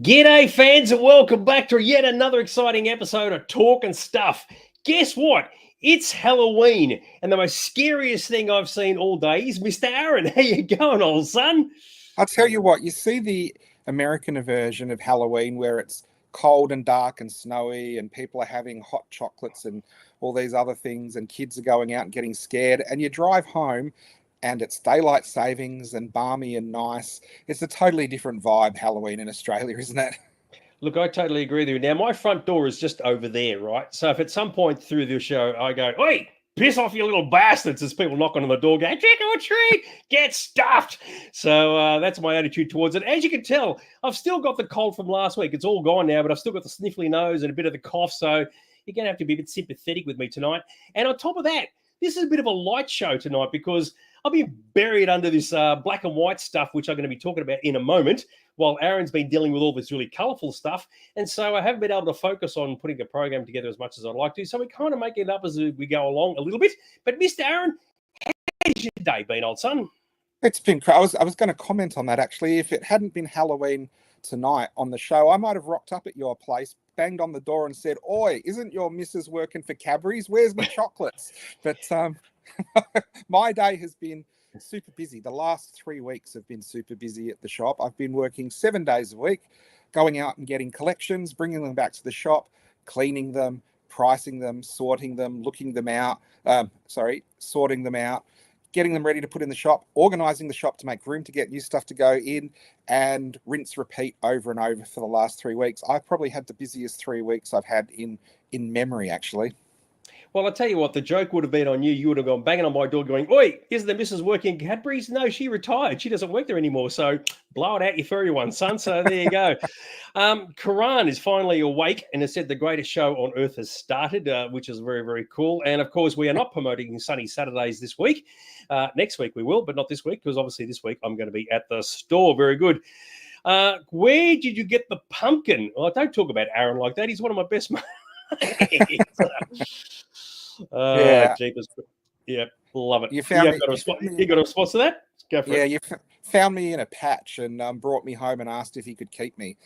G'day, fans, and welcome back to yet another exciting episode of Talking Stuff. Guess what? It's Halloween, and the most scariest thing I've seen all day is Mr. Aaron. How you going, old son? I'll tell you what, you see the American version of Halloween where it's cold and dark and snowy and people are having hot chocolates and all these other things and kids are going out and getting scared, and you drive home and it's daylight savings and balmy and nice. It's a totally different vibe, Halloween in Australia, isn't it? Look, I totally agree with you. Now, my front door is just over there, right? So if at some point through the show I go, "Oi, piss off, you little bastards," there's people knocking on the door going, "Trick or treat, get stuffed." So that's my attitude towards it. As you can tell, I've still got the cold from last week. It's all gone now, but I've still got the sniffly nose and a bit of the cough. So you're going to have to be a bit sympathetic with me tonight. And on top of that, this is a bit of a light show tonight because I'll be buried under this black and white stuff, which I'm going to be talking about in a moment, while Aaron's been dealing with all this really colourful stuff. And so I haven't been able to focus on putting a program together as much as I'd like to. So we kind of make it up as we go along a little bit. But Mr. Aaron, how's your day been, old son? It's been I was going to comment on that, actually. If it hadn't been Halloween tonight on the show, I might have rocked up at your place, banged on the door and said, "Oi, isn't your missus working for Cadbury's? Where's my chocolates?" But my day has been super busy. The last 3 weeks have been super busy at the shop. I've been working 7 days a week, going out and getting collections, bringing them back to the shop, cleaning them, pricing them, sorting them, looking them out, sorting them out, getting them ready to put in the shop, organizing the shop to make room to get new stuff to go in, and rinse, repeat over and over for the last 3 weeks. I've probably had the busiest 3 weeks I've had in memory, actually. Well, I'll tell you what, the joke would have been on you. You would have gone banging on my door going, "Oi, isn't the missus working at Cadbury's?" No, she retired. She doesn't work there anymore. So blow it out your furry one, son. So there you go. Karan is finally awake and has said the greatest show on earth has started, which is very, very cool. And of course, we are not promoting Sunny Saturdays this week. Next week we will, but not this week, because obviously this week I'm going to be at the store. Very good. Where did you get the pumpkin? Well, don't talk about Aaron like that. He's one of my best mates. Yeah. Jeepers. Yeah, love it. You got a response to that? Go for it. You found me in a patch and brought me home and asked if he could keep me.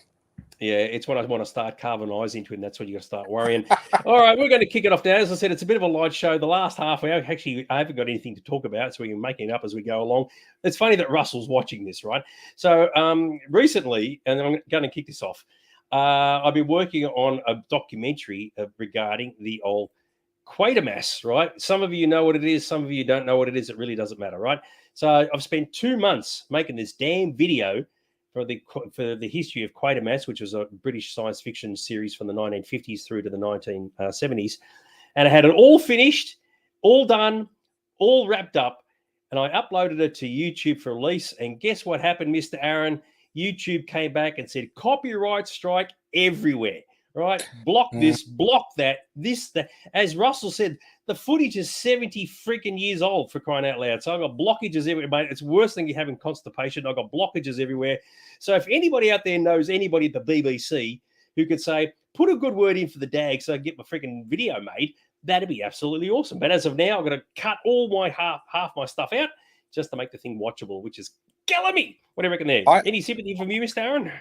Yeah, it's when I want to start carving eyes into it, and that's when you got to start worrying. All right, we're going to kick it off now. As I said, it's a bit of a light show. The last half hour, actually, I haven't got anything to talk about, so we can make it up as we go along. It's funny that Russell's watching this, right? So recently, and I'm going to kick this off, I've been working on a documentary regarding the old Quatermass, right? Some of you know what it is. Some of you don't know what it is. It really doesn't matter, right? So I've spent 2 months making this damn video for the history of Quatermass, which was a British science fiction series from the 1950s through to the 1970s. And I had it all finished, all done, all wrapped up. And I uploaded it to YouTube for release. And guess what happened, Mr. Aaron? YouTube came back and said, copyright strike everywhere. Right? Block this, block that, this, that. As Russell said, the footage is 70 freaking years old, for crying out loud. So I've got blockages everywhere, mate. It's worse than you having constipation. I've got blockages everywhere. So if anybody out there knows anybody at the BBC who could say, put a good word in for the DAG so I can get my freaking video made, that'd be absolutely awesome. But as of now, I'm going to cut all my half my stuff out just to make the thing watchable, which is killing me. What do you reckon there? Any sympathy from you, Mr. Aaron?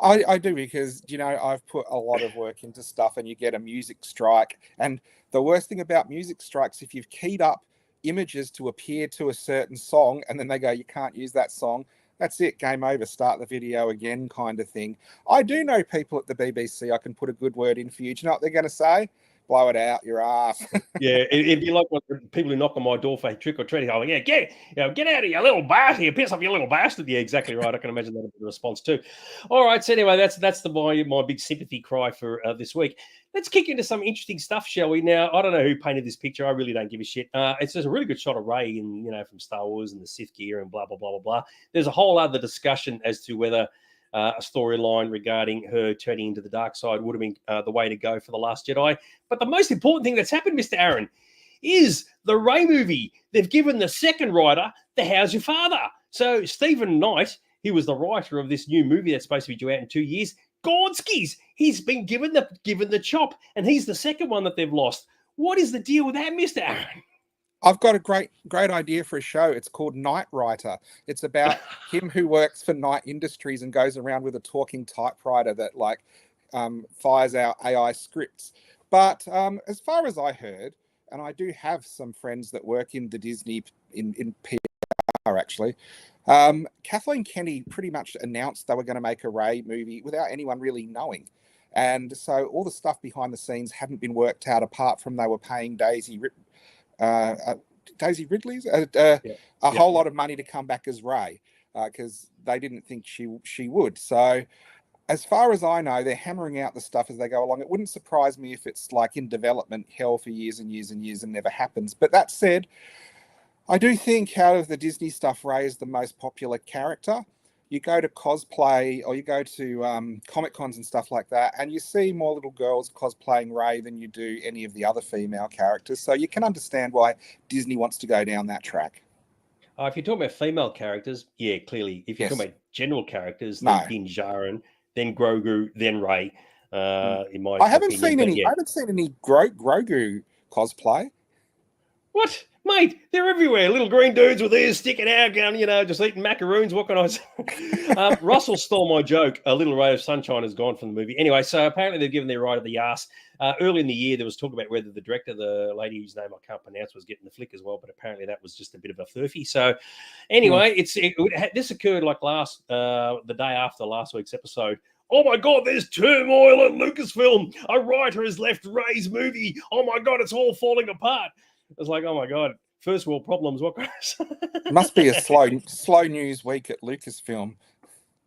I do, because, I've put a lot of work into stuff and you get a music strike. And the worst thing about music strikes, if you've keyed up images to appear to a certain song and then they go, you can't use that song, that's it, game over, start the video again kind of thing. I do know people at the BBC I can put a good word in for you. Do you know what they're going to say? Blow it out your ass. Yeah, it'd be like people who knock on my door for trick or treating. Oh, yeah, get out of here, little bastard! You piss off, you little bastard. Yeah, exactly right. I can imagine that the response too. All right, so anyway, that's my big sympathy cry for this week. Let's kick into some interesting stuff, shall we? Now, I don't know who painted this picture. I really don't give a shit. It's just a really good shot of Rey, from Star Wars and the Sith gear and blah blah blah blah blah. There's a whole other discussion as to whether a storyline regarding her turning into the dark side would have been the way to go for The Last Jedi. But the most important thing that's happened, Mr. Aaron, is the Rey movie. They've given the second writer the How's Your Father? So Stephen Knight, who was the writer of this new movie that's supposed to be due out in 2 years, Gorski's, he's been given the chop, and he's the second one that they've lost. What is the deal with that, Mr. Aaron? I've got a great idea for a show. It's called Night Writer. It's about him who works for Night Industries and goes around with a talking typewriter that fires out AI scripts. But as far as I heard, and I do have some friends that work in the Disney in PR actually. Kathleen Kennedy pretty much announced they were going to make a Rey movie without anyone really knowing. And so all the stuff behind the scenes hadn't been worked out, apart from they were paying Daisy Ridley's a whole lot of money to come back as Rey, because they didn't think she would. So as far as I know, they're hammering out the stuff as they go along. It wouldn't surprise me if it's like in development hell for years and years and years and never happens. But that said, I do think out of the Disney stuff, Rey is the most popular character. You go to cosplay or you go to Comic Cons and stuff like that, and you see more little girls cosplaying Rey than you do any of the other female characters. So you can understand why Disney wants to go down that track. If you're talking about female characters, yeah, clearly. If you're talking about general characters, no. then Din Djarin, then Grogu, then Rey. In my I haven't opinion, seen any. Yeah. I haven't seen any Grogu cosplay. What, mate? They're everywhere. Little green dudes with ears sticking out, going, just eating macaroons. What can I say? Russell stole my joke. A Little Ray of Sunshine has gone from the movie. Anyway, so apparently they've given their right of the arse. Early in the year, there was talk about whether the director, the lady whose name I can't pronounce, was getting the flick as well, but apparently that was just a bit of a furphy. So anyway, this occurred like the day after last week's episode. Oh my God, there's turmoil at Lucasfilm. A writer has left Rey's movie. Oh my God, it's all falling apart. It was like, oh my God, first world problems. What? Must be a slow news week at Lucasfilm.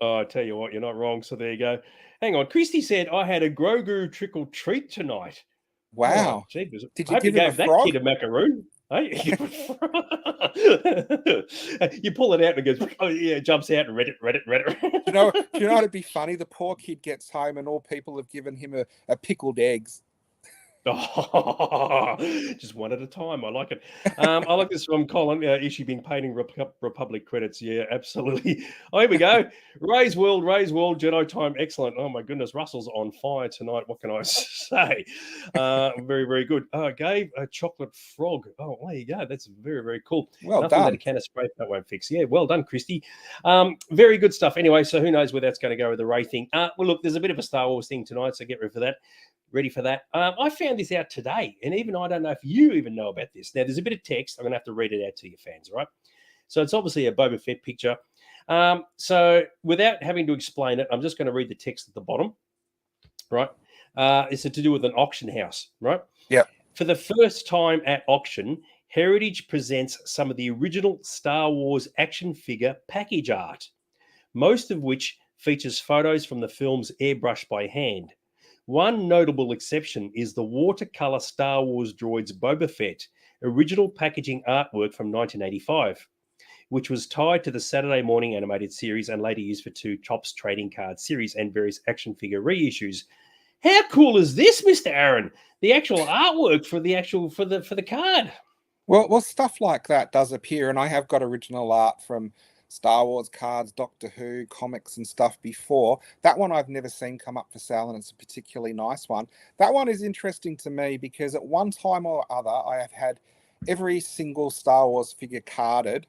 Oh, I tell you what, you're not wrong. So there you go. Hang on. Christy said, I had a Grogu trickle treat tonight. Wow. Oh, did you give him a that frog? kid a macaroon? Hey? You pull it out and it goes, oh yeah, jumps out and read it. Do you know what'd be funny? The poor kid gets home and all people have given him a pickled eggs. Oh, just one at a time. I like it. I like this from Colin. Is she being paid in Republic credits? Yeah, absolutely. Oh, here we go. Ray's World, Jedi Time. Excellent. Oh, my goodness. Russell's on fire tonight. What can I say? Very, very good. Gave a chocolate frog. Oh, there you go. That's very, very cool. Well Nothing done. that a can of spray paint won't fix. Yeah, well done, Christy. Very good stuff. Anyway, so who knows where that's going to go with the Ray thing. Well, look, there's a bit of a Star Wars thing tonight, so get ready for that. I found this out today, and even I don't know if you even know about this. Now, there's a bit of text. I'm going to have to read it out to your fans, right? So it's obviously a Boba Fett picture. So without having to explain it, I'm just going to read the text at the bottom, right? It's to do with an auction house, right? Yeah. For the first time at auction, Heritage presents some of the original Star Wars action figure package art, most of which features photos from the films airbrushed by hand. One notable exception is the watercolor Star Wars Droids Boba Fett original packaging artwork from 1985, which was tied to the Saturday morning animated series and later used for 2 Topps trading card series and various action figure reissues. How cool is this, Mr. Aaron? The actual artwork for the card. Well, stuff like that does appear, and I have got original art from Star Wars cards, Doctor Who, comics and stuff before. That one I've never seen come up for sale, and it's a particularly nice one. That one is interesting to me because at one time or other, I have had every single Star Wars figure carded,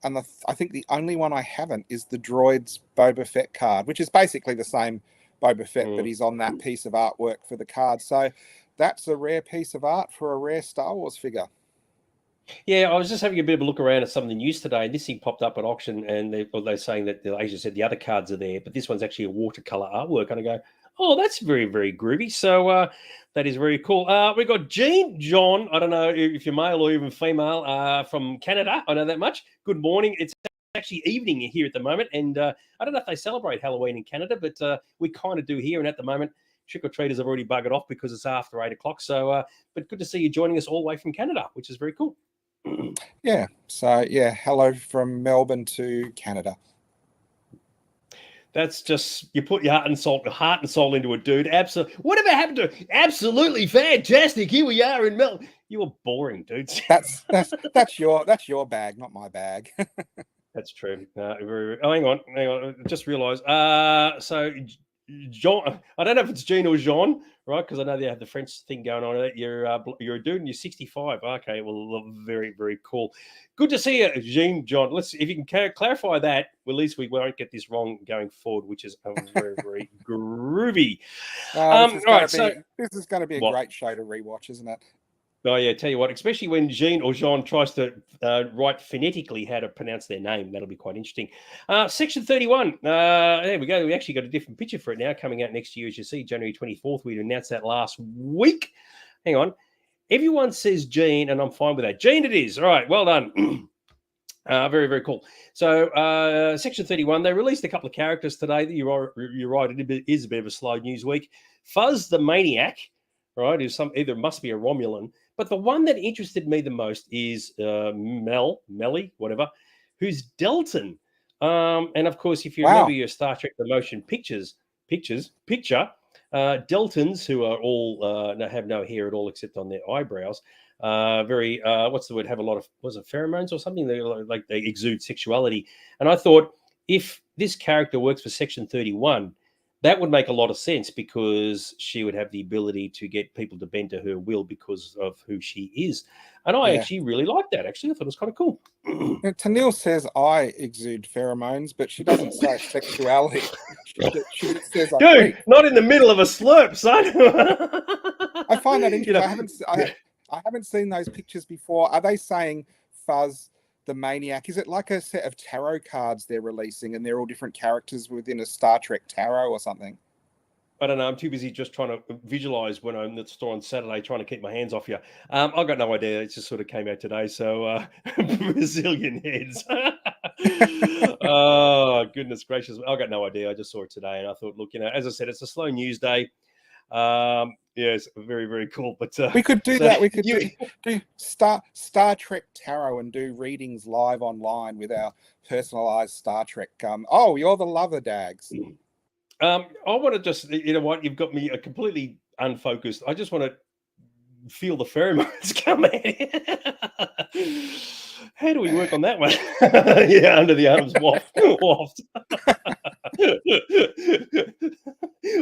and I think the only one I haven't is the Droids Boba Fett card, which is basically the same Boba Fett, but he's on that piece of artwork for the card. So that's a rare piece of art for a rare Star Wars figure. Yeah, I was just having a bit of a look around at some of the news today, and this thing popped up at auction, and they're saying that, as you said, the other cards are there, but this one's actually a watercolor artwork. And I go, oh, that's very, very groovy. So that is very cool. We've got Jean John. I don't know if you're male or even female, from Canada. I know that much. Good morning. It's actually evening here at the moment, and I don't know if they celebrate Halloween in Canada, but we kind of do here. And at the moment, trick-or-treaters have already buggered off because it's after 8 o'clock. So, but good to see you joining us all the way from Canada, which is very cool. Yeah. So yeah, hello from Melbourne to Canada. That's just, you put your heart and soul into a dude. Absolutely. Whatever happened to absolutely fantastic? Here we are in Melbourne. You were boring, dudes. That's your bag, not my bag. That's true. Hang on. I just realised. So John. I don't know if it's Jean or Jean, right? Because I know they have the French thing going on. You're a dude and you're 65. Okay, well, very, very cool. Good to see you, Jean, John. Let's if you can clarify that. Well, at least we won't get this wrong going forward, which is very, very groovy. All right, so this is going to be a great show to rewatch, isn't it? Oh yeah, tell you what, especially when Jean or Jean tries to write phonetically how to pronounce their name, that'll be quite interesting. Section 31. There we go. We actually got a different picture for it now, coming out next year, as you see, January 24th. We announced that last week. Hang on. Everyone says Jean, and I'm fine with that. Jean it is. All right, well done. Very, very cool. So, Section 31, they released a couple of characters today. You're right, it is a bit of a slow news week. Fuzz the Maniac, right, is either must be a Romulan. But the one that interested me the most is Melly, whatever, who's Delton. And of course, if you remember your Star Trek The Motion picture, Deltons, who are all have no hair at all except on their eyebrows, very what's the word? Have a lot of pheromones or something? They exude sexuality. And I thought if this character works for Section 31. That would make a lot of sense because she would have the ability to get people to bend to her will because of who she is. And I actually really like that. Actually, I thought it was kind of cool. Tennille says I exude pheromones, but she doesn't say sexuality. She says I Dude, not in the middle of a slurp, son. I find that interesting. I haven't seen those pictures before. Are they saying Fuzz the Maniac? Is it like a set of tarot cards they're releasing and they're all different characters within a Star Trek tarot or something? I don't know. I'm too busy just trying to visualize when I'm at the store on Saturday trying to keep my hands off you. I've got no idea. It just sort of came out today. So Brazilian heads. Oh, goodness gracious. I've got no idea. I just saw it today and I thought, look, as I said, it's a slow news day. Yes, very, very cool. But we could do that. We could do Star Trek tarot and do readings live online with our personalized Star Trek. You're the lover, Dags. I want to just, you know what? You've got me completely unfocused. I just want to feel the pheromones coming. How do we work on that one? Yeah, under the arms, waft.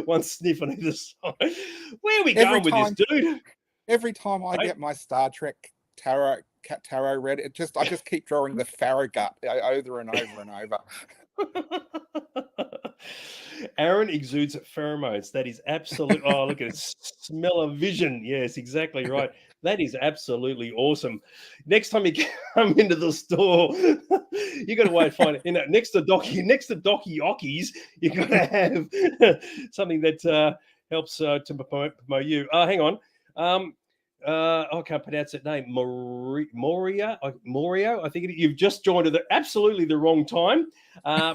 One sniff on either side. Where are we going with this, dude? Every time I get my Star Trek tarot read, I just keep drawing the Farragut over and over and over. Aaron exudes pheromones. That is absolutely. Oh, look at it. Smell of vision. Yes, exactly right. That is absolutely awesome. Next time you come into the store, you got to wait. Find it. Next to Docky Ockies, you got to have something that helps to promote you. Hang on. I can't pronounce that name. Morio. I think you've just joined at absolutely the wrong time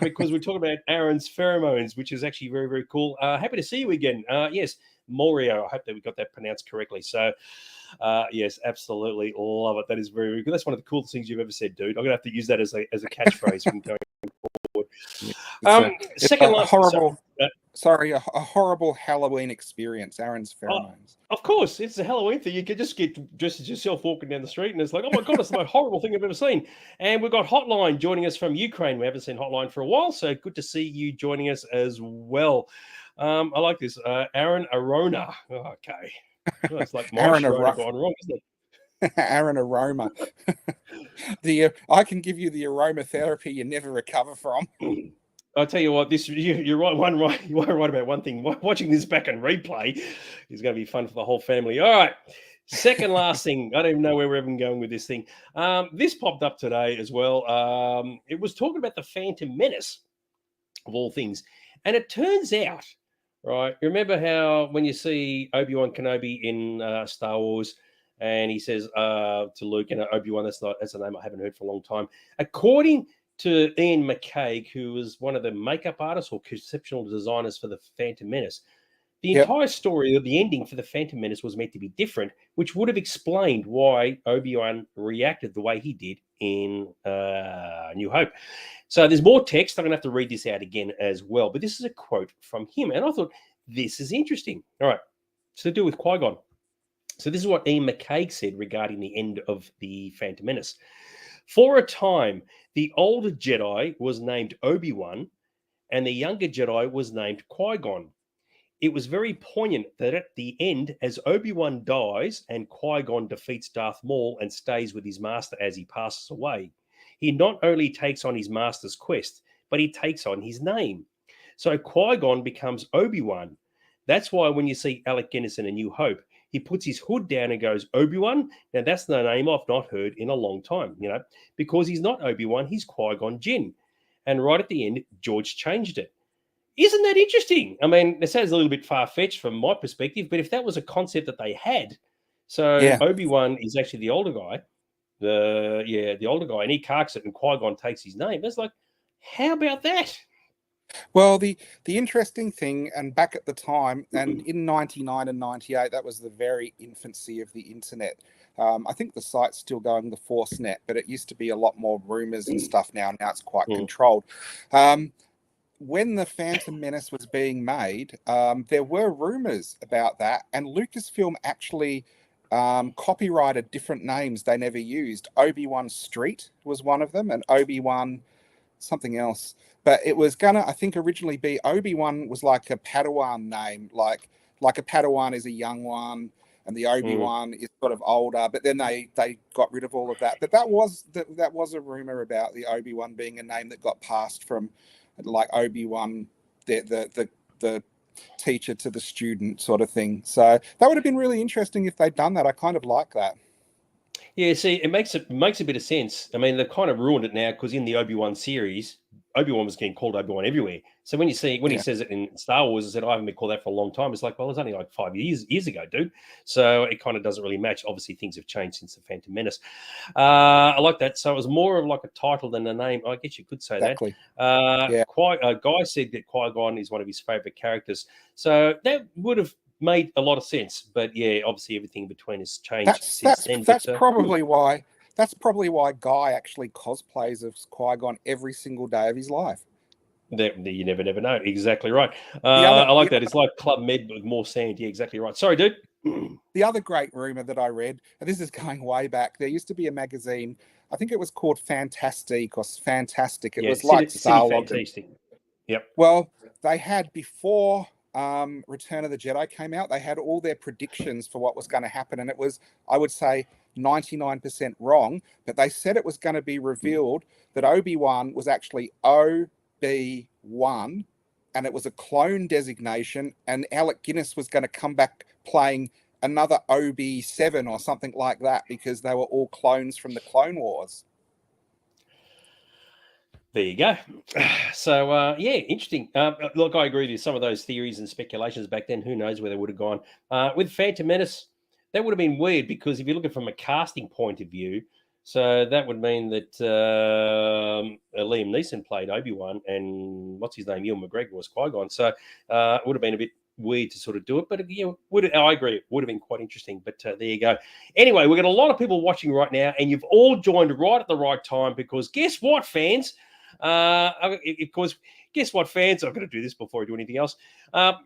because we're talking about Aaron's pheromones, which is actually very, very cool. Happy to see you again. Yes, Morio. I hope that we got that pronounced correctly. So, yes, absolutely love it. That is very, very good. That's one of the coolest things you've ever said, dude. I'm gonna have to use that as a catchphrase from going forward. A horrible Halloween experience. Aaron's pheromones. Of course, it's a Halloween thing. You could just get dressed as yourself walking down the street, and it's like, oh my god, it's the most horrible thing I've ever seen. And we've got Hotline joining us from Ukraine. We haven't seen Hotline for a while, so good to see you joining us as well. I like this, Aaron Arona. Okay, it's like Aaron Arona gone wrong, isn't it? Aaron Aroma. I can give you the aromatherapy you never recover from. I'll tell you what, you're right. You are right about one thing. Watching this back on replay is going to be fun for the whole family. All right. Second last thing. I don't even know where we're even going with this thing. This popped up today as well. It was talking about the Phantom Menace, of all things. And it turns out, right, remember how when you see Obi-Wan Kenobi in Star Wars, and he says to Luke, Obi-Wan, that's a name I haven't heard for a long time. According to Ian McCaig, who was one of the makeup artists or conceptual designers for the Phantom Menace, the entire story of the ending for the Phantom Menace was meant to be different, which would have explained why Obi-Wan reacted the way he did in New Hope. So there's more text. I'm going to have to read this out again as well. But this is a quote from him. And I thought, this is interesting. All right. It's to do with Qui-Gon. So this is what Ian McCaig said regarding the end of the Phantom Menace. For a time, the older Jedi was named Obi-Wan, and the younger Jedi was named Qui-Gon. it was very poignant that at the end, as Obi-Wan dies and Qui-Gon defeats Darth Maul and stays with his master as he passes away, he not only takes on his master's quest, but he takes on his name. So Qui-Gon becomes Obi-Wan. That's why when you see Alec Guinness in A New Hope, he puts his hood down and goes, Obi-Wan? Now, that's the name I've not heard in a long time, because he's not Obi-Wan, he's Qui-Gon Jinn. And right at the end, George changed it. Isn't that interesting? I mean, it sounds a little bit far-fetched from my perspective, but if that was a concept that they had, so Obi-Wan is actually the older guy, the older guy, and he carks it, and Qui-Gon takes his name. It's like, how about that? Well, the interesting thing, and back at the time, and in 99 and 98, that was the very infancy of the internet. I think the site's still going, the ForceNet, but it used to be a lot more rumors and stuff now. Now it's quite controlled. When the Phantom Menace was being made, there were rumors about that, and Lucasfilm actually copyrighted different names they never used. Obi-Wan Street was one of them, and Obi-Wan something else. But it was gonna, I think, originally be Obi-Wan was like a Padawan name, like a Padawan is a young one, and the Obi-Wan is sort of older. But then they got rid of all of that. But that was a rumor about the Obi-Wan being a name that got passed from like Obi-Wan, the teacher to the student sort of thing. So that would have been really interesting if they'd done that. I kind of like that. Yeah, see, it makes a bit of sense. I mean, they've kind of ruined it now because in the Obi-Wan series, Obi-Wan was getting called Obi-Wan everywhere. So when he says it in Star Wars, I said, I haven't been called that for a long time. It's like, well, it was only like 5 years ago, dude. So it kind of doesn't really match. Obviously, things have changed since the Phantom Menace. I like that. So it was more of like a title than a name. I guess you could say that. Guy said that Qui-Gon is one of his favorite characters. So that would have made a lot of sense, but yeah, obviously everything between has changed since then. That's probably why Guy actually cosplays as Qui-Gon every single day of his life. You never know. Exactly right. I like that. It's like Club Med with more sand. Yeah, exactly right. Sorry, dude. The other great rumor that I read, and this is going way back, there used to be a magazine, I think it was called Fantastic or Fantastic. It was like Fantastic. Yep. Well, they had before Return of the Jedi came out, they had all their predictions for what was going to happen, and it was, I would say, 99% wrong, but they said it was going to be revealed that Obi-Wan was actually OB1, and it was a clone designation, and Alec Guinness was going to come back playing another OB7 or something like that, because they were all clones from the Clone Wars. There you go. So, yeah, interesting. Look, I agree with some of those theories and speculations back then. Who knows where they would have gone. With Phantom Menace, that would have been weird, because if you look at it from a casting point of view, so that would mean that Liam Neeson played Obi-Wan, and what's his name? Ewan McGregor was Qui-Gon. So it would have been a bit weird to sort of do it. But I agree, it would have been quite interesting. But there you go. Anyway, we've got a lot of people watching right now, and you've all joined right at the right time, because guess what, fans? Of course, guess what, fans? I'm going to do this before I do anything else. We're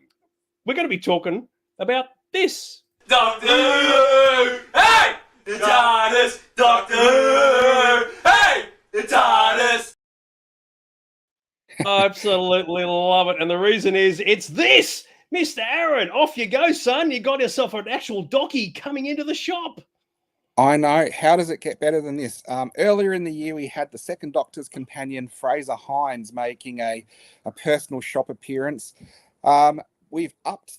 going to be talking about this. Doctor Who! Hey! The TARDIS! Doctor Who! Hey! The TARDIS! I absolutely love it. And the reason is, it's this! Mr. Aaron, off you go, son. You got yourself an actual docky coming into the shop. I know. How does it get better than this? Earlier in the year, we had the second Doctor's companion, Fraser Hines, making a personal shop appearance. We've upped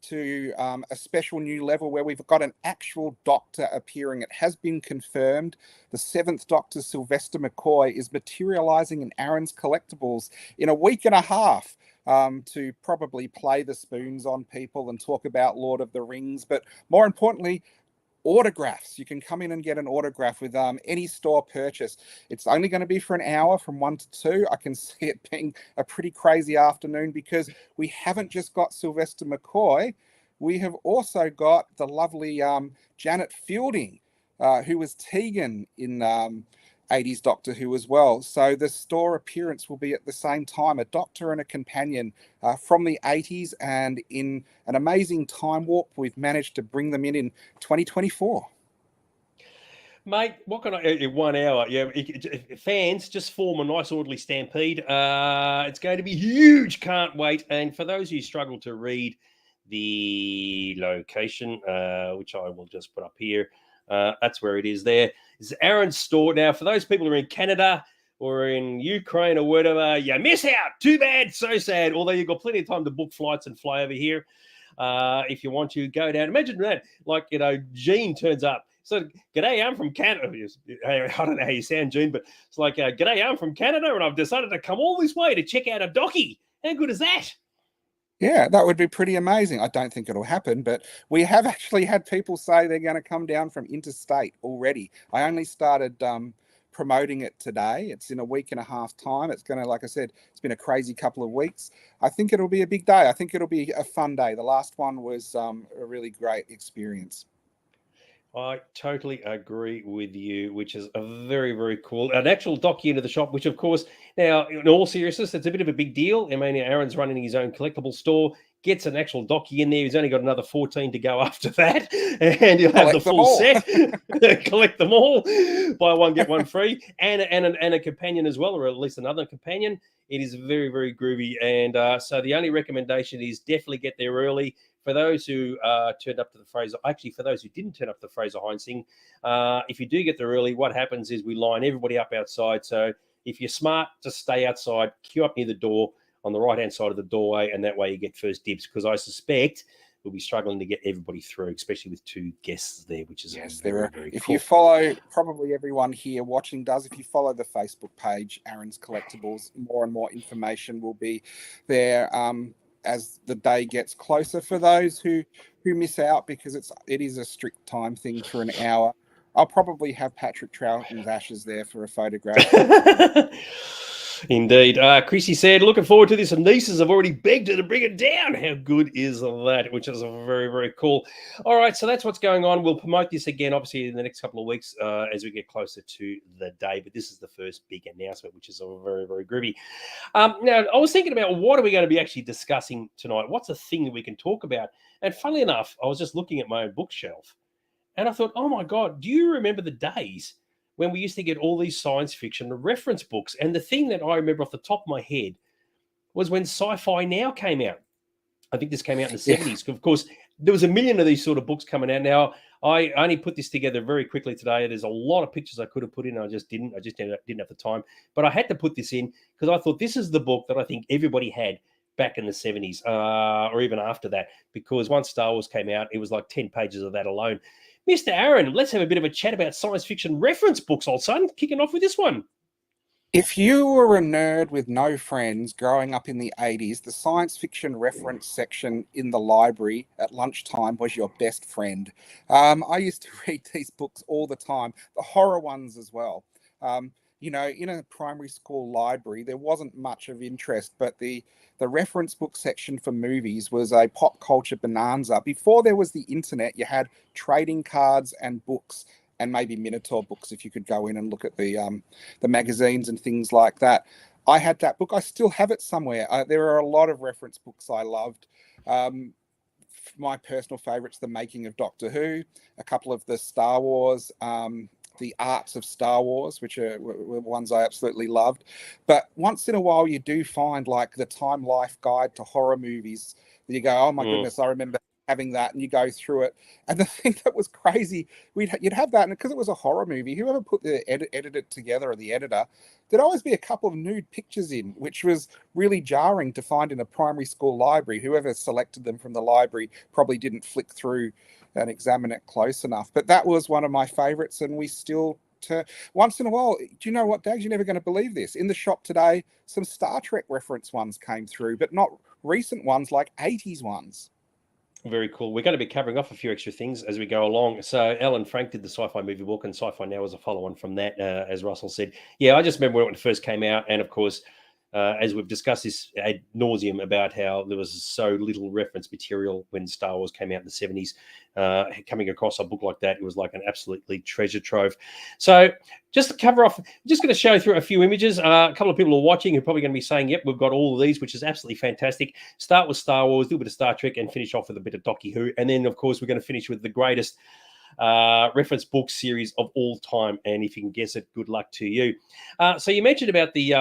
to a special new level where we've got an actual Doctor appearing. It has been confirmed. The seventh Doctor, Sylvester McCoy, is materializing in Aaron's Collectibles in a week and a half. To probably play the spoons on people and talk about Lord of the Rings, but more importantly, autographs. You can come in and get an autograph with any store purchase. It's only going to be for an hour from 1 to 2. I can see it being a pretty crazy afternoon, because we haven't just got Sylvester McCoy. We have also got the lovely Janet Fielding, who was Tegan in 80s Doctor Who as well. So the store appearance will be at the same time, a Doctor and a companion from the 80s, and in an amazing time warp, we've managed to bring them in 2024. Mate, what can I? In 1 hour, yeah. Fans, just form a nice orderly stampede. It's going to be huge. Can't wait. And for those who struggle to read the location, which I will just put up here, that's where it is. There is Aaron's store. Now, for those people who are in Canada or in Ukraine or whatever, you miss out. Too bad, so sad. Although you've got plenty of time to book flights and fly over here. If you want to go down, imagine that. Like, Gene turns up. So, g'day, I'm from Canada. I don't know how you sound, Gene, but it's like, g'day, I'm from Canada, and I've decided to come all this way to check out a docky. How good is that? Yeah, that would be pretty amazing. I don't think it'll happen, but we have actually had people say they're going to come down from interstate already. I only started promoting it today. It's in a week and a half time. It's going to, like I said, it's been a crazy couple of weeks. I think it'll be a big day. I think it'll be a fun day. The last one was a really great experience. I totally agree with you, which is a very, very cool. An actual docky into the shop, which, of course, now, in all seriousness, it's a bit of a big deal. I mean, Aaron's running his own collectible store, gets an actual docky in there. He's only got another 14 to go after that, and you'll have the full set. Collect them all. Buy one, get one free, and a companion as well, or at least another companion. It is very, very groovy. And so the only recommendation is definitely get there early. For those who turned up to the Fraser, actually, for those who didn't turn up to the Fraser Hines thing, if you do get there early, what happens is we line everybody up outside. So if you're smart, just stay outside, queue up near the door on the right-hand side of the doorway, and that way you get first dibs, because I suspect we'll be struggling to get everybody through, especially with 2 guests there, which is very, very if cool. you follow, probably everyone here watching does, if you follow the Facebook page, Aaron's Collectibles, more and more information will be there as the day gets closer. For those who miss out, because it is a strict time thing for an hour, I'll probably have Patrick Troughton's ashes there for a photograph. Indeed. Chrissy said, looking forward to this. And nieces have already begged her to bring it down. How good is that? Which is very, very cool. All right, so that's what's going on. We'll promote this again, obviously, in the next couple of weeks as we get closer to the day. But this is the first big announcement, which is very, very groovy. Now, I was thinking about what are we going to be actually discussing tonight? What's a thing that we can talk about? And funnily enough, I was just looking at my own bookshelf, and I thought, oh, my God, do you remember the days when we used to get all these science fiction reference books? And the thing that I remember off the top of my head was when Sci-Fi Now came out. I think this came out in the 70s. Of course, there was a million of these sort of books coming out. Now, I only put this together very quickly today. There's a lot of pictures I could have put in. I just didn't. I just didn't have the time. But I had to put this in because I thought this is the book that I think everybody had back in the 70s or even after that, because once Star Wars came out, it was like 10 pages of that alone. Mr. Aaron, let's have a bit of a chat about science fiction reference books, old son. Kicking off with this one. If you were a nerd with no friends growing up in the 80s, the science fiction reference section in the library at lunchtime was your best friend. I used to read these books all the time, the horror ones as well. In a primary school library, there wasn't much of interest, but the reference book section for movies was a pop culture bonanza. Before there was the internet, you had trading cards and books, and maybe Minotaur books if you could go in and look at the magazines and things like that. I had that book. I still have it somewhere. There are a lot of reference books I loved. My personal favourites, The Making of Doctor Who, a couple of the Star Wars, The Arts of Star Wars, which were ones I absolutely loved. But once in a while, you do find like the Time Life Guide to Horror Movies. You go, oh my goodness, I remember having that, and you go through it. And the thing that was crazy, you'd have that, and because it was a horror movie, whoever put the edited together, or the editor, there'd always be a couple of nude pictures in, which was really jarring to find in a primary school library. Whoever selected them from the library probably didn't flick through and examine it close enough. But that was one of my favorites, and we still once in a while. Do you know what, Dags? You're never going to believe this. In the shop today, some Star Trek reference ones came through, but not recent ones like 80s ones. Very cool. We're going to be covering off a few extra things as we go along. So Alan Frank did the Sci-Fi movie book, and Sci-Fi Now was a follow-on from that, as Russell said. Yeah, I just remember when it first came out, and of course, as we've discussed this ad nauseum about how there was so little reference material when Star Wars came out in the 70s, coming across a book like that, it was like an absolutely treasure trove. So just to cover off, just going to show through a few images. A couple of people are watching who are probably going to be saying, yep, we've got all of these, which is absolutely fantastic. Start with Star Wars, do a bit of Star Trek, and finish off with a bit of Doctor Who. And then, of course, we're going to finish with the greatest reference book series of all time. And if you can guess it, good luck to you. So you mentioned about the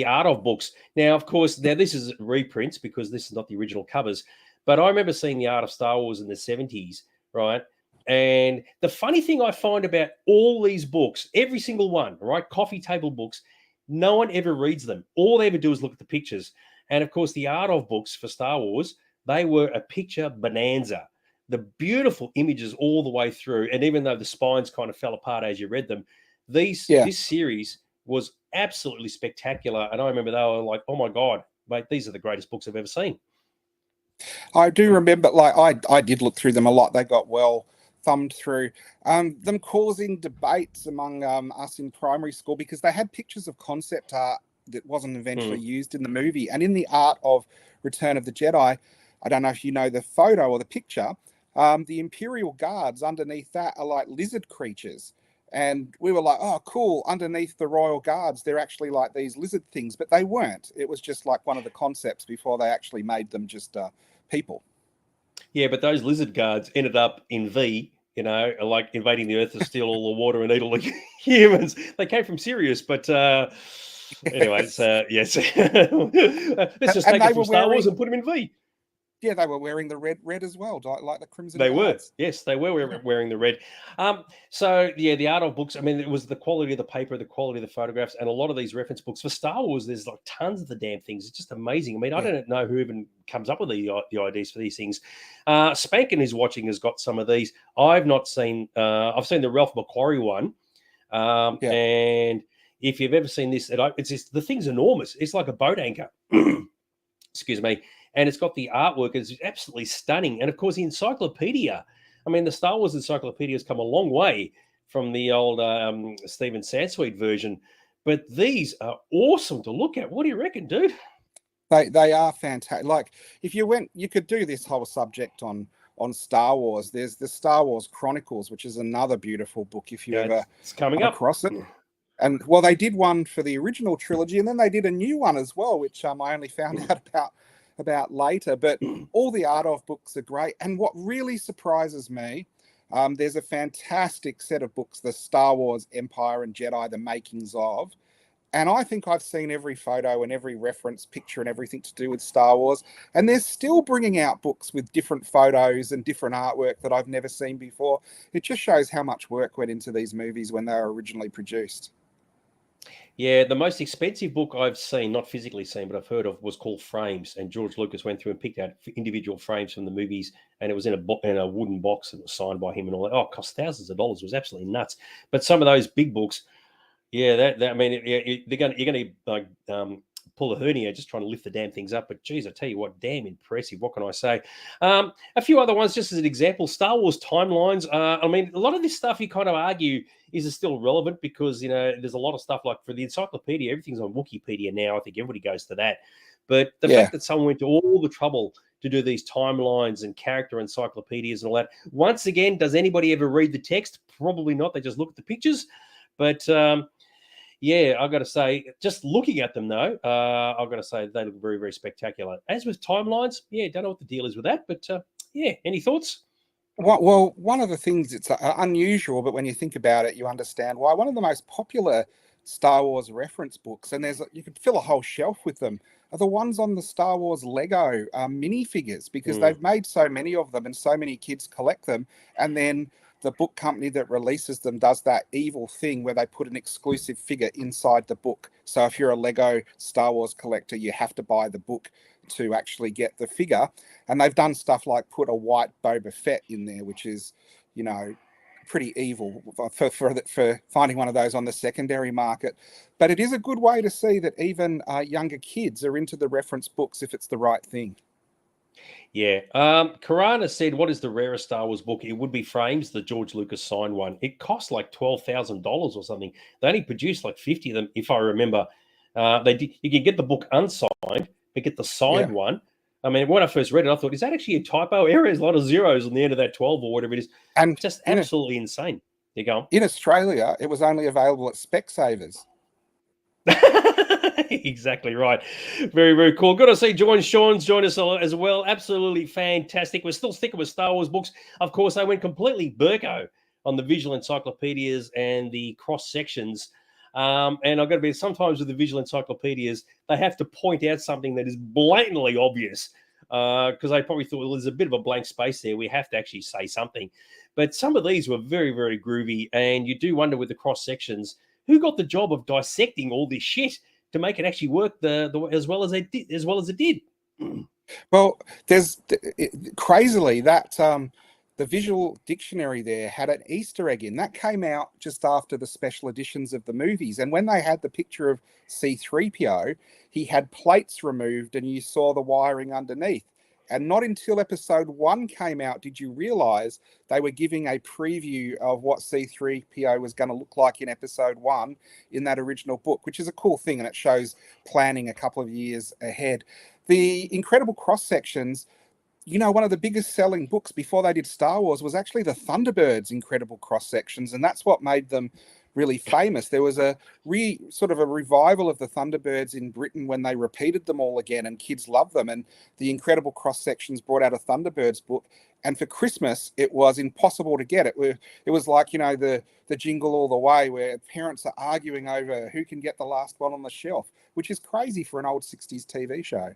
art of books. Now, of course, this is reprints because this is not the original covers. But I remember seeing the art of Star Wars in the 70s, right? And the funny thing I find about all these books, every single one, right? Coffee table books, no one ever reads them. All they ever do is look at the pictures. And of course, the art of books for Star Wars, they were a picture bonanza. The beautiful images all the way through. And even though the spines kind of fell apart as you read them, this series was absolutely spectacular. And I remember they were like, oh my God, mate, these are the greatest books I've ever seen. I do remember, like, I did look through them a lot. They got well thumbed through, them causing debates among us in primary school because they had pictures of concept art that wasn't eventually used in the movie. And in the art of Return of the Jedi, I don't know if you know the photo or the picture, the Imperial Guards underneath that are like lizard creatures. And we were like, oh, cool. Underneath the Royal Guards, they're actually like these lizard things, but they weren't. It was just like one of the concepts before they actually made them just people. Yeah, but those lizard guards ended up in V, you know, like invading the Earth to steal all the water and eat all the humans. They came from Sirius, but anyway, yes. Let's just take it from Star Wars and put them in V. Yeah, they were wearing the red as well, like the Crimson They Guards. were. Yes, they were wearing the red. So, yeah, the art of books, I mean, it was the quality of the paper, the quality of the photographs, and a lot of these reference books. For Star Wars, there's like tons of the damn things. It's just amazing. I mean, I don't know who even comes up with the ideas for these things. Spankin, who's watching, has got some of these. I've not seen, I've seen the Ralph McQuarrie one. And if you've ever seen this, it's just, the thing's enormous. It's like a boat anchor. Excuse me. And it's got the artwork. It's absolutely stunning. And, of course, the encyclopedia. I mean, the Star Wars encyclopedia has come a long way from the old Stephen Sansweet version. But these are awesome to look at. What do you reckon, dude? They are fantastic. Like, if you went, you could do this whole subject on Star Wars. There's the Star Wars Chronicles, which is another beautiful book if you ever come across it. And, well, they did one for the original trilogy, and then they did a new one as well, which I only found out about later. But all the art of books are great. And what really surprises me, there's a fantastic set of books, the Star Wars Empire and Jedi, the makings of. And I think I've seen every photo and every reference picture and everything to do with Star Wars. And they're still bringing out books with different photos and different artwork that I've never seen before. It just shows how much work went into these movies when they were originally produced. Yeah, the most expensive book I've seen, not physically seen, but I've heard of, was called Frames. And George Lucas went through and picked out individual frames from the movies, and it was in a wooden box and it was signed by him and all that. Oh, it cost thousands of dollars. It was absolutely nuts. But some of those big books, yeah, I mean, you're going to like pull a hernia just trying to lift the damn things up. But geez, I tell you what, damn impressive. What can I say? A few other ones, just as an example, Star Wars timelines. I mean, a lot of this stuff you kind of argue is still relevant because, you know, there's a lot of stuff like for the encyclopedia, everything's on Wikipedia now. I think everybody goes to that. But the fact that someone went to all the trouble to do these timelines and character encyclopedias and all that, once again, does anybody ever read the text? Probably not. They just look at the pictures. But yeah, I've got to say, just looking at them, though, I've got to say they look very, very spectacular. As with timelines, don't know what the deal is with that. But yeah, any thoughts? Well, one of the things, it's unusual, but when you think about it, you understand why. One of the most popular Star Wars reference books, and you could fill a whole shelf with them, are the ones on the Star Wars Lego minifigures, because they've made so many of them and so many kids collect them. And then the book company that releases them does that evil thing where they put an exclusive figure inside the book. So if you're a Lego Star Wars collector, you have to buy the book to actually get the figure. And they've done stuff like put a white Boba Fett in there, which is, you know, pretty evil for finding one of those on the secondary market. But it is a good way to see that even younger kids are into the reference books if it's the right thing. Yeah. Karana said, what is the rarest Star Wars book? It would be Frames, the George Lucas signed one. It cost like $12,000 or something. They only produced like 50 of them, if I remember. You can get the book unsigned, but get the signed one. I mean, when I first read it, I thought, is that actually a typo error? There's a lot of zeros on the end of that 12 or whatever it is. And just absolutely insane. You go. In Australia, it was only available at Specsavers. Exactly right. Very, very cool. Good to see Sean's joined us as well. Absolutely fantastic. We're still sticking with Star Wars books. Of course, I went completely Burko on the visual encyclopedias and the cross sections. And I've got to be, sometimes with the visual encyclopedias, they have to point out something that is blatantly obvious because they probably thought, well, there's a bit of a blank space there. We have to actually say something. But some of these were very, very groovy. And you do wonder with the cross sections, who got the job of dissecting all this shit to make it actually work as well as it did. Well, there's crazily that the visual dictionary there had an Easter egg in that came out just after the special editions of the movies, and when they had the picture of C-3PO, he had plates removed, and you saw the wiring underneath. And not until episode 1 came out did you realize they were giving a preview of what C-3PO was going to look like in episode 1 in that original book, which is a cool thing, and it shows planning a couple of years ahead. The incredible cross sections, you know, one of the biggest selling books before they did Star Wars was actually the Thunderbirds incredible cross sections, and that's what made them really famous. There was a sort of a revival of the Thunderbirds in Britain when they repeated them all again, and kids loved them. And the incredible cross sections brought out a Thunderbirds book, and for Christmas it was impossible to get it. It was like, you know, the Jingle All the Way, where parents are arguing over who can get the last one on the shelf, which is crazy for an old 60s TV show.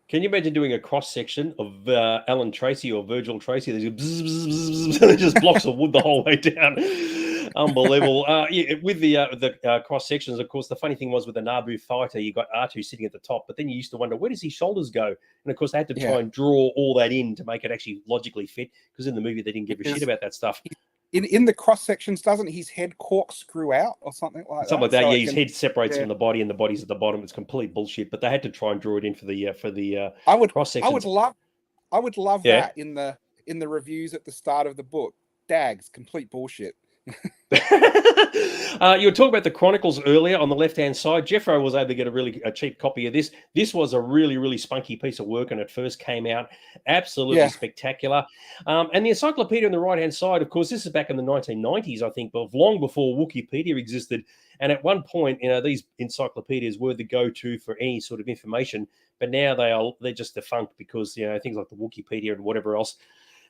Can you imagine doing a cross section of Alan Tracy or Virgil Tracy? There's bzz, bzz, bzz, bzz, and it just blocks of wood the whole way down. Unbelievable. Yeah, with the cross sections, of course, the funny thing was with the Naboo fighter, you got R2 sitting at the top, but then you used to wonder, where does his shoulders go? And of course, they had to try and draw all that in to make it actually logically fit, because in the movie they didn't give a shit about that stuff. In the cross sections, doesn't his head corkscrew out or something like that? Something like that. So yeah, his head separates from the body, and the body's at the bottom. It's complete bullshit. But they had to try and draw it in for the cross sections. I would love that in the reviews at the start of the book. Dags, complete bullshit. You were talking about the Chronicles earlier on the left-hand side. Jeffro was able to get a cheap copy of this. This was a really, really spunky piece of work, and it first came out. Absolutely spectacular. And the encyclopedia on the right-hand side, of course, this is back in the 1990s, I think, but long before Wikipedia existed. And at one point, you know, these encyclopedias were the go-to for any sort of information, but now they're just defunct because, you know, things like the Wikipedia and whatever else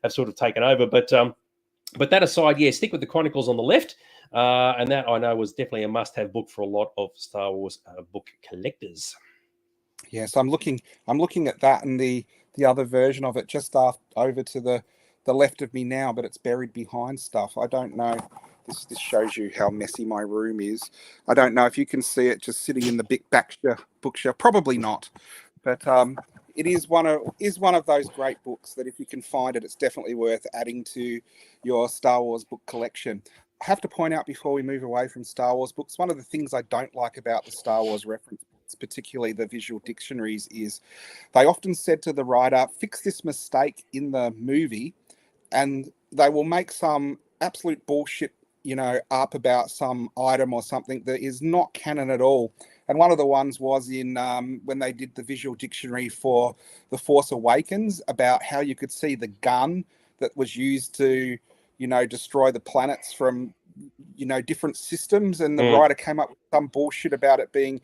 have sort of taken over. But that aside, stick with the Chronicles on the left. And that I know was definitely a must-have book for a lot of Star Wars book collectors. Yes, I'm looking at that and the other version of it just over to the left of me now, but it's buried behind stuff. I don't know. This shows you how messy my room is. I don't know if you can see it just sitting in the big bookshelf. Probably not, but it is one of those great books that if you can find it, it's definitely worth adding to your Star Wars book collection. I have to point out before we move away from Star Wars books, one of the things I don't like about the Star Wars reference books, particularly the visual dictionaries, is they often said to the writer, fix this mistake in the movie, and they will make some absolute bullshit, you know, up about some item or something that is not canon at all. And one of the ones was in when they did the visual dictionary for The Force Awakens about how you could see the gun that was used to, you know, destroy the planets from, you know, different systems. And the writer came up with some bullshit about it being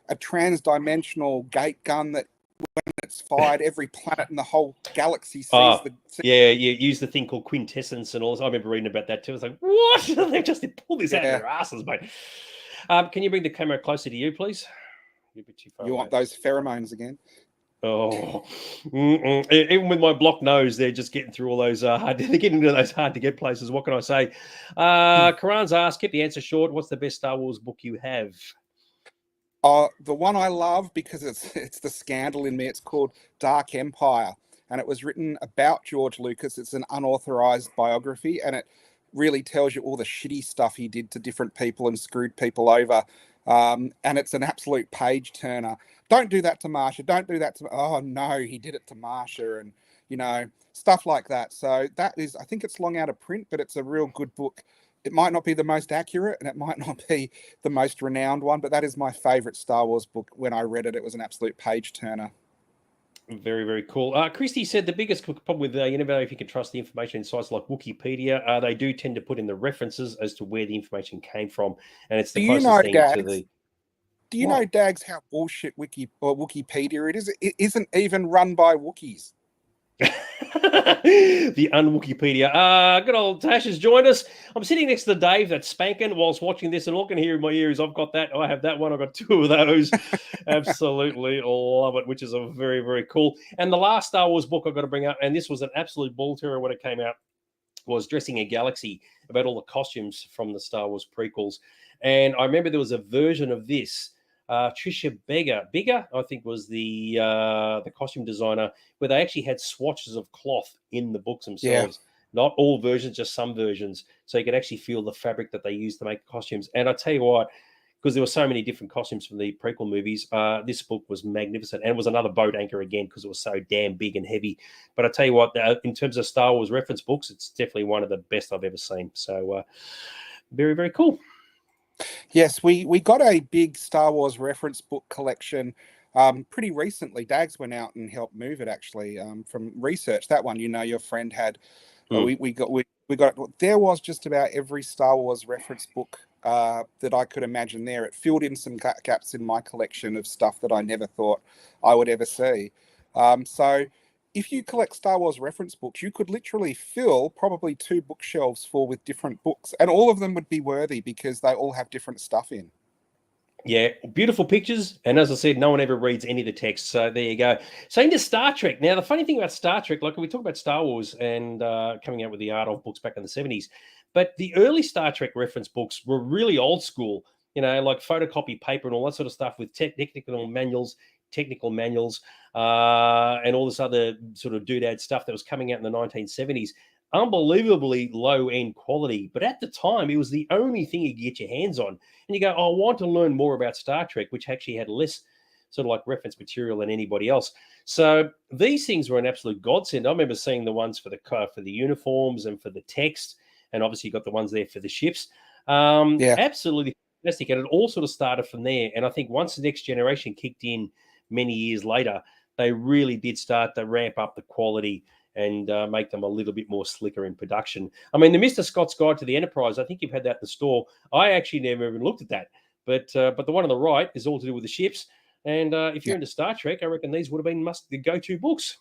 a trans-dimensional gate gun that when it's fired, every planet in the whole galaxy sees you use the thing called quintessence and all this. I remember reading about that too. I was like, what? They just pulled this out of their asses, mate. Can you bring the camera closer to you, please? You're a bit too far away. Want those pheromones again? Oh, even with my blocked nose, they're just getting through all those they're getting into those hard to get places. What can I say? Karan's asked, keep the answer short. What's the best Star Wars book you have? The one I love because it's the scandal in me. It's called Dark Empire, and it was written about George Lucas. It's an unauthorized biography, and it really tells you all the shitty stuff he did to different people and screwed people over. And it's an absolute page turner. Don't do that to Marsha. Don't do that to. Oh no, he did it to Marsha, and you know, stuff like that. So that is, I think it's long out of print, but it's a real good book. It might not be the most accurate and it might not be the most renowned one, but that is my favorite Star Wars book. When I read it, it was an absolute page turner. Very, very cool. Christy said the biggest problem with, you never know if you can trust the information in sites like Wikipedia. They do tend to put in the references as to where the information came from. And it's the closest thing to the... Do you What? know, Dags, how bullshit Wikipedia it is? It isn't even run by Wookiees. The un-Wikipedia. Good old Tash has joined us. I'm sitting next to Dave that's spanking whilst watching this, and all I can hear in my ears, I've got that. I have that one. I've got two of those. Absolutely love it, which is a very, very cool. And the last Star Wars book I've got to bring up, and this was an absolute ball terror when it came out, was Dressing a Galaxy, about all the costumes from the Star Wars prequels. And I remember there was a version of this. Tricia Bigger, I think, was the costume designer, where they actually had swatches of cloth in the books themselves. Not all versions, just some versions, so you could actually feel the fabric that they used to make the costumes. And I tell you what, because there were so many different costumes from the prequel movies, this book was magnificent, and it was another boat anchor again because it was so damn big and heavy. But I tell you what, in terms of Star Wars reference books, it's definitely one of the best I've ever seen. So very, very cool. Yes, we got a big Star Wars reference book collection pretty recently. Dags went out and helped move it, actually, from research. That one, your friend had. We got. There was just about every Star Wars reference book that I could imagine there. It filled in some gaps in my collection of stuff that I never thought I would ever see. So if you collect Star Wars reference books, you could literally fill probably 2 bookshelves full with different books, and all of them would be worthy because they all have different stuff in. Yeah, beautiful pictures. And as I said, no one ever reads any of the text. So there you go. So into Star Trek. Now, the funny thing about Star Trek, like we talk about Star Wars and coming out with the Art of books back in the 70s, but the early Star Trek reference books were really old school, like photocopy paper and all that sort of stuff with technical manuals, and all this other sort of doodad stuff that was coming out in the 1970s. Unbelievably low-end quality. But at the time, it was the only thing you could get your hands on. And you go, I want to learn more about Star Trek, which actually had less sort of like reference material than anybody else. So these things were an absolute godsend. I remember seeing the ones for the uniforms and for the text, and obviously you got the ones there for the ships. Absolutely fantastic. And it all sort of started from there. And I think once the next generation kicked in many years later, they really did start to ramp up the quality and make them a little bit more slicker in production. I mean, the Mr. Scott's Guide to the Enterprise, I think you've had that in the store. I actually never even looked at that. But the one on the right is all to do with the ships. And if you're into Star Trek, I reckon these would have been the go-to books.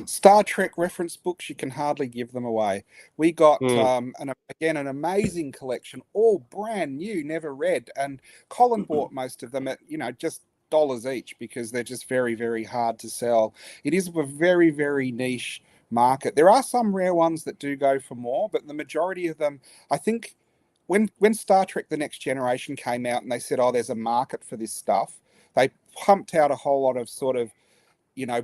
Star Trek reference books, you can hardly give them away. We got, an amazing collection, all brand new, never read. And Colin bought most of them at, just dollars each because they're just very, very hard to sell. It is a very, very niche market. There are some rare ones that do go for more, but the majority of them, I think, when Star Trek The Next Generation came out and they said, there's a market for this stuff, they pumped out a whole lot of sort of,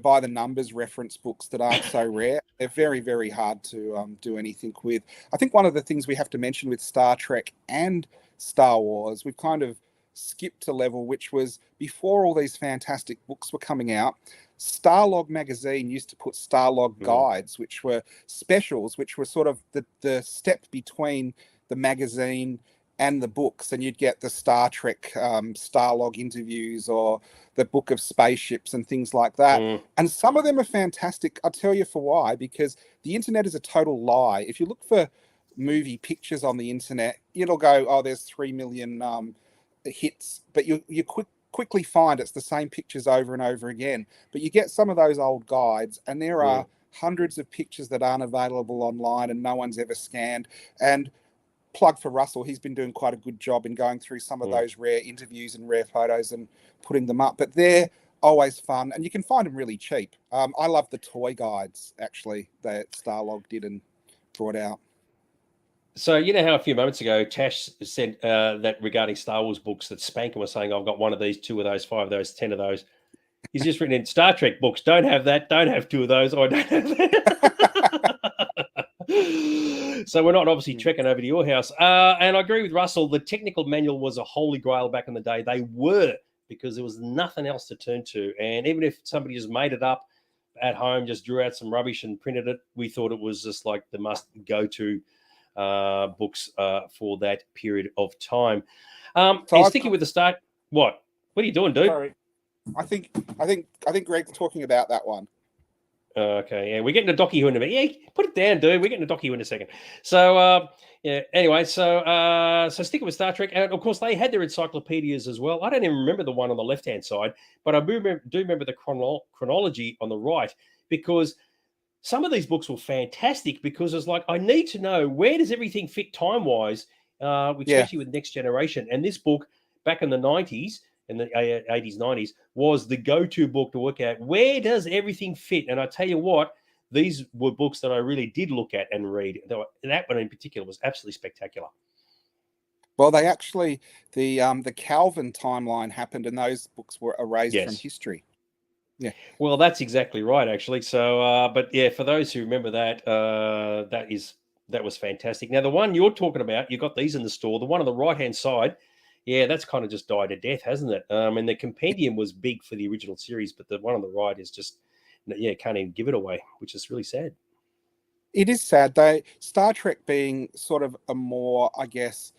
by the numbers reference books that aren't so rare. They're very, very hard to do anything with. I think one of the things we have to mention with Star Trek and Star Wars, we've kind of skipped a level, which was before all these fantastic books were coming out, Starlog magazine used to put Starlog guides, which were specials, which were sort of the step between the magazine and the books, and you'd get the Star Trek Starlog interviews or the Book of Spaceships and things like that. And some of them are fantastic. I'll tell you for why, because the internet is a total lie. If you look for movie pictures on the internet, it'll go, there's 3 million hits, but you quickly find it's the same pictures over and over again. But you get some of those old guides, and there are hundreds of pictures that aren't available online and no one's ever scanned. And plug for Russell, he's been doing quite a good job in going through some of those rare interviews and rare photos and putting them up. But they're always fun, and you can find them really cheap. I love the toy guides, actually, that Starlog did and brought out. So you know how a few moments ago Tash said that regarding Star Wars books that Spanker was saying, I've got 1 of these, 2 of those, 5 of those, 10 of those. He's just written in Star Trek books, don't have that, don't have 2 of those, or don't have that. So we're not obviously trekking over to your house. And I agree with Russell, the technical manual was a holy grail back in the day. They were, because there was nothing else to turn to. And even if somebody just made it up at home, just drew out some rubbish and printed it, we thought it was just like the must go-to books for that period of time. And sticking with the start, what are you doing, dude? Sorry. I think Greg's talking about that one. Okay, yeah, we're getting to Doctor Who in a minute. Yeah, put it down, dude. We're getting to Doctor Who in a second. So, yeah. Anyway, so sticking with Star Trek, and of course they had their encyclopedias as well. I don't even remember the one on the left-hand side, but I do remember the chronology on the right, because some of these books were fantastic, because it's like, I need to know, where does everything fit time-wise, especially with Next Generation. And this book back in the 90s, in the 80s, 90s, was the go-to book to work out where does everything fit. And I tell you what, these were books that I really did look at and read. That one in particular was absolutely spectacular. Well, they actually, the Calvin timeline happened, and those books were erased from history. Yeah. Well, that's exactly right, actually. So, but yeah, for those who remember that, that was fantastic. Now, the one you're talking about, you got these in the store. The one on the right-hand side, yeah, that's kind of just died a death, hasn't it? And the compendium was big for the original series, but the one on the right is just, yeah, can't even give it away, which is really sad. It is sad. Star Trek being sort of a more, I guess,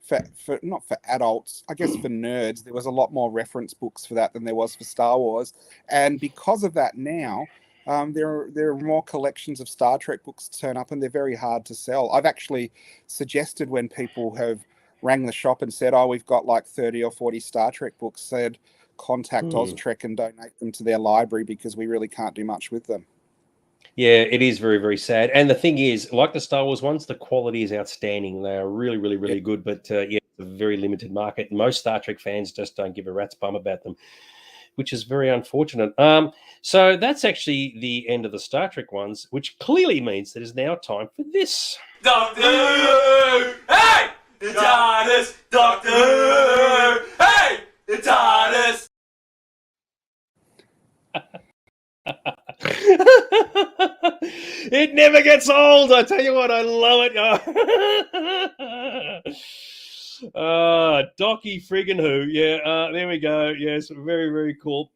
for not for adults, I guess for nerds, there was a lot more reference books for that than there was for Star Wars, and because of that, now there are more collections of Star Trek books turn up, and they're very hard to sell. I've actually suggested, when people have rang the shop and said, "Oh, we've got like 30 or 40 Star Trek books," said, contact Austrek and donate them to their library, because we really can't do much with them. Yeah, it is very, very sad. And the thing is, like the Star Wars ones, the quality is outstanding. They are really, really, really good. But yeah, it's a very limited market. Most Star Trek fans just don't give a rat's bum about them, which is very unfortunate. So that's actually the end of the Star Trek ones, which clearly means that it's now time for this. Doctor Who! Hey! The TARDIS! Doctor Who! Hey! The TARDIS! It never gets old. I tell you what, I love it. Docky friggin' Who. Yeah, there we go. Yes, very, very cool.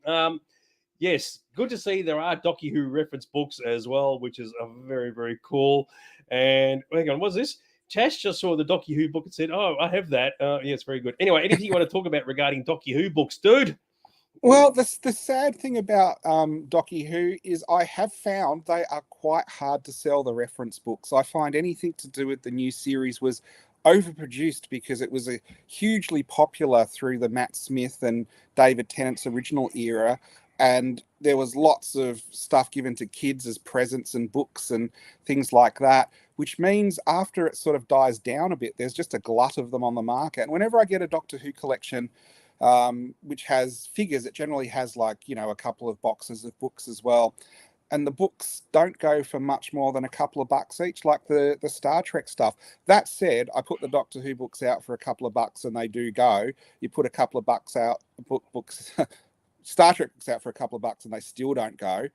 Yes, good to see there are Docky Who reference books as well, which is very, very cool. And hang on, what's this? Tash just saw the Docky Who book and said, "Oh, I have that." Yeah, it's very good. Anyway, anything you want to talk about regarding Docky Who books, dude? Well, the sad thing about Docky Who is I have found they are quite hard to sell, the reference books. I find anything to do with the new series was overproduced, because it was a hugely popular through the Matt Smith and David Tennant's original era, and there was lots of stuff given to kids as presents and books and things like that, which means after it sort of dies down a bit, there's just a glut of them on the market. And whenever I get a Doctor Who collection, which has figures, it generally has, like, a couple of boxes of books as well. And the books don't go for much more than a couple of bucks each, like the Star Trek stuff. That said, I put the Doctor Who books out for a couple of bucks, and they do go. You put a couple of bucks out, books, Star Trek books out for a couple of bucks, and they still don't go.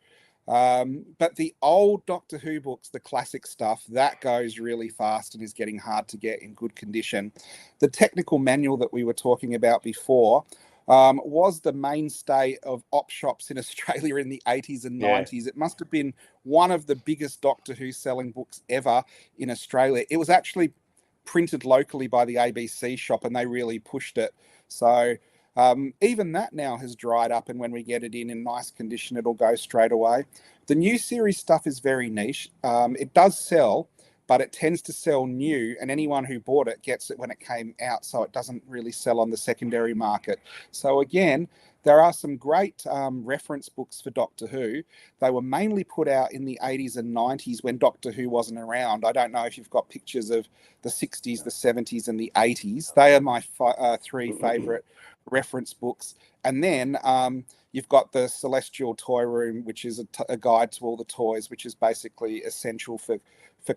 But the old Doctor Who books, the classic stuff, that goes really fast and is getting hard to get in good condition. The technical manual that we were talking about before was the mainstay of op shops in Australia in the 80s and 90s. It must have been one of the biggest Doctor Who selling books ever in Australia. It was actually printed locally by the ABC shop, and they really pushed it. So even that now has dried up, and when we get it in nice condition, it'll go straight away. The new series stuff is very niche. It does sell, but it tends to sell new, and anyone who bought it gets it when it came out, so it doesn't really sell on the secondary market. So again, there are some great reference books for Doctor Who. They were mainly put out in the 80s and 90s when Doctor Who wasn't around. I don't know if you've got pictures of the 60s, the 70s, and the 80s. They are my three favourite reference books. And then you've got the Celestial Toy Room, which is a guide to all the toys, which is basically essential for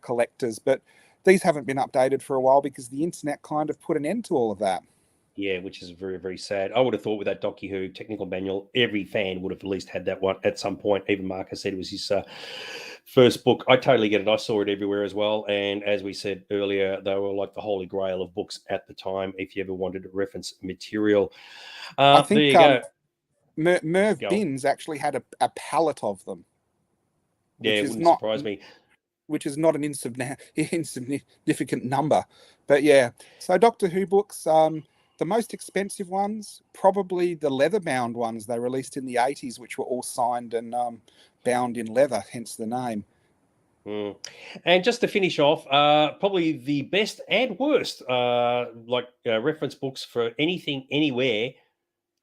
collectors. But these haven't been updated for a while because the internet kind of put an end to all of that. Yeah, which is very, very sad. I would have thought with that Doctor Who technical manual, every fan would have at least had that one at some point. Even Marcus said it was his first book. I totally get it. I saw it everywhere as well. And as we said earlier, they were like the holy grail of books at the time if you ever wanted reference material. I think there you go. Merv Binns actually had a pallet of them. Yeah, it wouldn't surprise me. Which is not an insignificant number. But yeah, so Doctor Who books, the most expensive ones, probably the leather-bound ones they released in the 80s, which were all signed and bound in leather, hence the name. And just to finish off, probably the best and worst, reference books for anything, anywhere,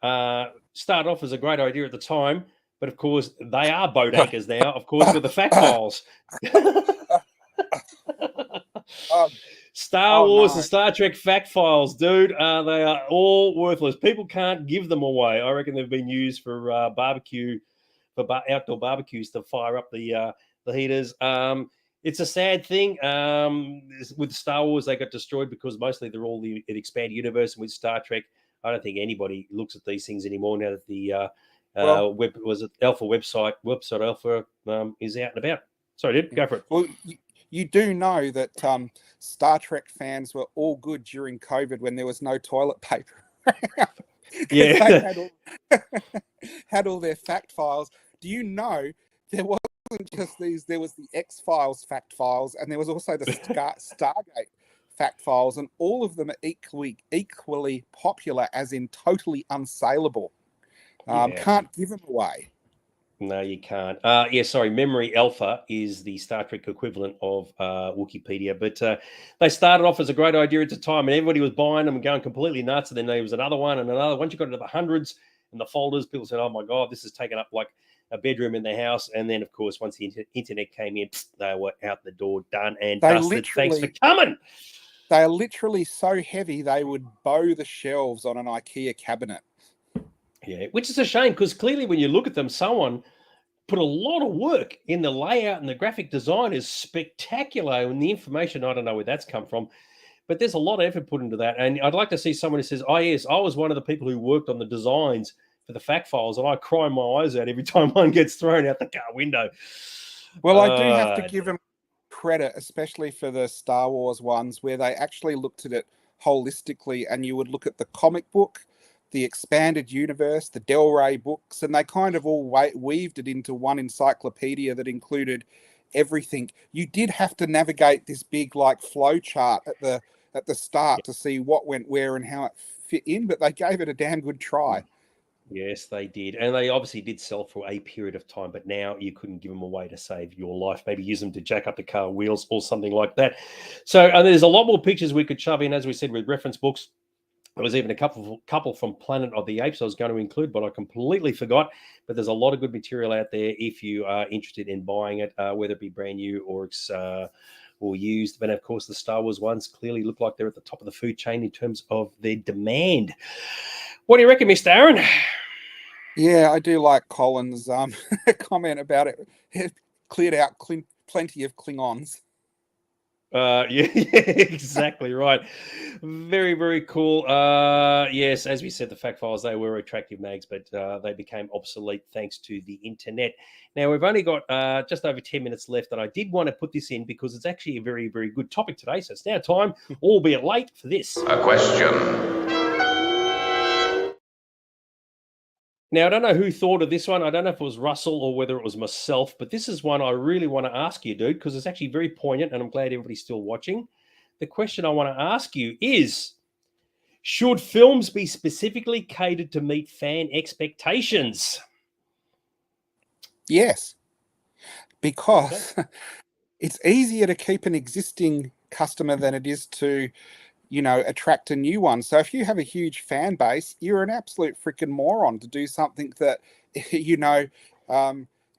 started off as a great idea at the time, but of course they are boat anchors now, of course, with the fact files. Star Wars and Star Trek fact files, dude, they are all worthless. People can't give them away. I reckon they've been used for outdoor barbecues to fire up the heaters. It's a sad thing. With Star Wars, they got destroyed because mostly they're all the expanded universe, and with Star Trek, I don't think anybody looks at these things anymore now that the Alpha website Alpha is out and about. Sorry, dude, go for it. Well, you do know that Star Trek fans were all good during COVID when there was no toilet paper. Yeah, they had all their fact files. Do you know there wasn't just these? There was the X-Files fact files, and there was also the Stargate fact files, and all of them are equally popular, as in totally unsaleable. Can't give them away. No, you can't. Memory Alpha is the Star Trek equivalent of Wikipedia. But they started off as a great idea at the time, and everybody was buying them and going completely nuts. And then there was another one and another. Once you got into the hundreds and the folders, people said, oh, my God, this is taking up like a bedroom in their house. And then, of course, once the internet came in, they were out the door, done and dusted. Thanks for coming. They are literally so heavy, they would bow the shelves on an IKEA cabinet. Yeah, which is a shame, because clearly when you look at them, someone put a lot of work in the layout, and the graphic design is spectacular. And the information, I don't know where that's come from, but there's a lot of effort put into that. And I'd like to see someone who says, oh, yes, I was one of the people who worked on the designs for the fact files, and I cry my eyes out every time one gets thrown out the car window. Well, I do have to give them credit, especially for the Star Wars ones, where they actually looked at it holistically, and you would look at the comic book, the expanded universe, the Del Rey books, and they kind of all weaved it into one encyclopedia that included everything. You did have to navigate this big flow chart at the start to see what went where and how it fit in, but they gave it a damn good try. Yes, they did. And they obviously did sell for a period of time, but now you couldn't give them away to save your life. Maybe use them to jack up the car wheels or something like that. So there's a lot more pictures we could shove in, as we said, with reference books. There was even a couple from Planet of the Apes I was going to include, but I completely forgot. But there's a lot of good material out there if you are interested in buying it, whether it be brand new or used. But of course, the Star Wars ones clearly look like they're at the top of the food chain in terms of their demand. What do you reckon, Mr. Aaron? Yeah, I do like Colin's comment about it. It cleared out plenty of Klingons. Yeah, exactly right. Very, very cool. Yes, as we said, the fact files, they were attractive mags, but they became obsolete thanks to the internet. Now, we've only got just over 10 minutes left, and I did want to put this in because it's actually a very, very good topic today. So it's now time, albeit late, for this. A question. Now, I don't know who thought of this one. I don't know if it was Russell or whether it was myself, but this is one I really want to ask you, dude, because it's actually very poignant, and I'm glad everybody's still watching. The question I want to ask you is, should films be specifically catered to meet fan expectations? Yes, because it's easier to keep an existing customer than it is to attract a new one. So if you have a huge fan base, you're an absolute freaking moron to do something that,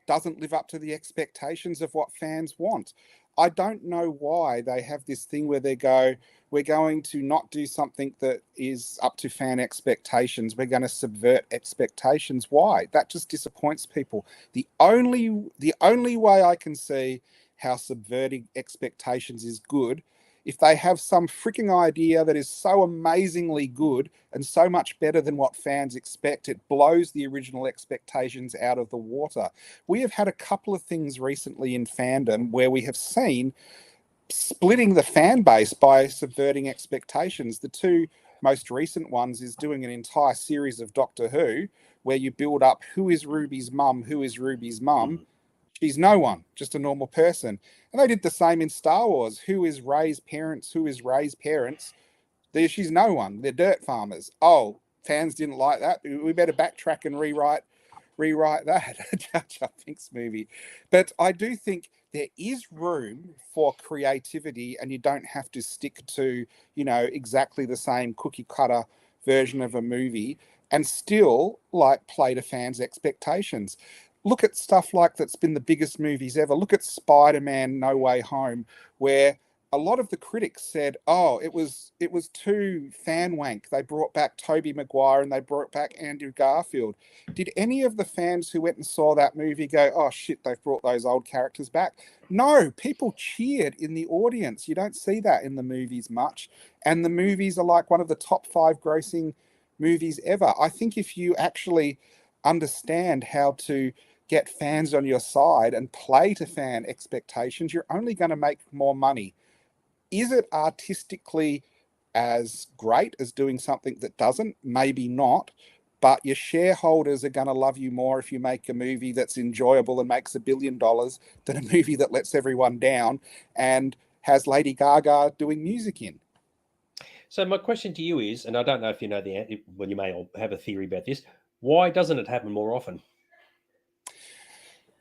doesn't live up to the expectations of what fans want. I don't know why they have this thing where they go, we're going to not do something that is up to fan expectations. We're going to subvert expectations. Why? That just disappoints people. The only way I can see how subverting expectations is good, if they have some freaking idea that is so amazingly good and so much better than what fans expect, it blows the original expectations out of the water. We have had a couple of things recently in fandom where we have seen splitting the fan base by subverting expectations. The two most recent ones is doing an entire series of Doctor Who where you build up who is Ruby's mum, who is Ruby's mum. She's no one, just a normal person. And they did the same in Star Wars. Who is Rey's parents? Who is Rey's parents? She's no one. They're dirt farmers. Oh, fans didn't like that. We better backtrack and rewrite that. Jar Jar Binks movie. But I do think there is room for creativity, and you don't have to stick to, exactly the same cookie cutter version of a movie and still like play to fans' expectations. Look at stuff like that's been the biggest movies ever. Look at Spider-Man No Way Home, where a lot of the critics said, "Oh, it was too fan wank. They brought back Tobey Maguire and they brought back Andrew Garfield." Did any of the fans who went and saw that movie go, "Oh shit, they've brought those old characters back"? No, people cheered in the audience. You don't see that in the movies much, and the movies are like one of the top 5 grossing movies ever. I think if you actually understand how to get fans on your side and play to fan expectations, you're only going to make more money. Is it artistically as great as doing something that doesn't? Maybe not, but your shareholders are going to love you more if you make a movie that's enjoyable and makes $1 billion than a movie that lets everyone down and has Lady Gaga doing music in. So my question to you is, and I don't know if you know the answer, well, you may have a theory about this. Why doesn't it happen more often?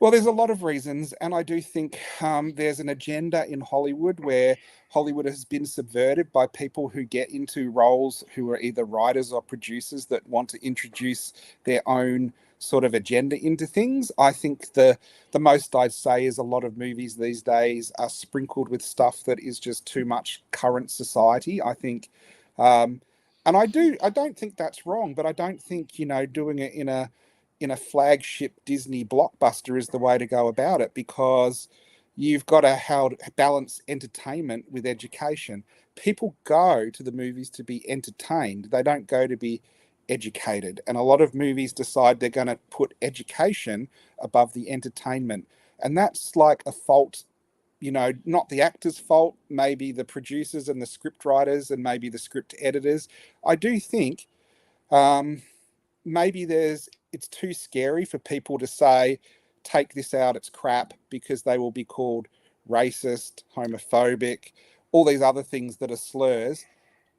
Well, there's a lot of reasons, and I do think there's an agenda in Hollywood where Hollywood has been subverted by people who get into roles who are either writers or producers that want to introduce their own sort of agenda into things. I think the most I'd say is a lot of movies these days are sprinkled with stuff that is just too much current society. I think, and I don't think that's wrong, but I don't think, doing it in a flagship Disney blockbuster is the way to go about it, because you've got to balance entertainment with education. People go to the movies to be entertained. They don't go to be educated. And a lot of movies decide they're going to put education above the entertainment. And that's like a fault, not the actor's fault, maybe the producers and the script writers and maybe the script editors. I do think maybe it's too scary for people to say, take this out, it's crap, because they will be called racist, homophobic, all these other things that are slurs.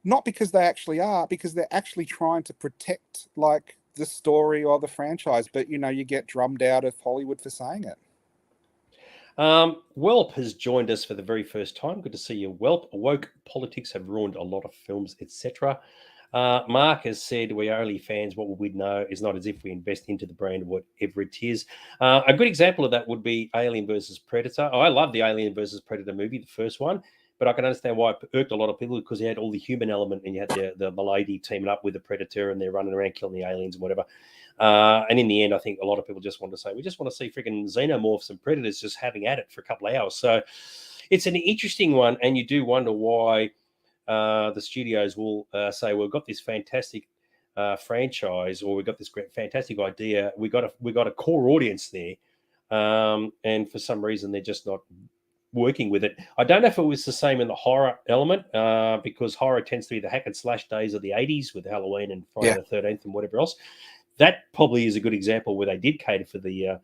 Not because they actually are, because they're actually trying to protect like the story or the franchise. But, you get drummed out of Hollywood for saying it. Welp has joined us for the very first time. Good to see you, Welp. Woke politics have ruined a lot of films, etc. Mark has said, we are only fans. What we know is not as if we invest into the brand, whatever it is. A good example of that would be Alien versus Predator. I love the Alien versus Predator movie, the first one, but I can understand why it irked a lot of people, because you had all the human element and you had the lady teaming up with the Predator and they're running around killing the aliens and whatever. And in the end, I think a lot of people just want to say, we just want to see freaking xenomorphs and predators just having at it for a couple of hours. So it's an interesting one, and you do wonder why the studios will say, well, we've got this fantastic franchise, or we've got this great, fantastic idea. We got a core audience there. And for some reason, they're just not working with it. I don't know if it was the same in the horror element, because horror tends to be the hack and slash days of the 80s with Halloween and Friday the 13th and whatever else. That probably is a good example where they did cater for the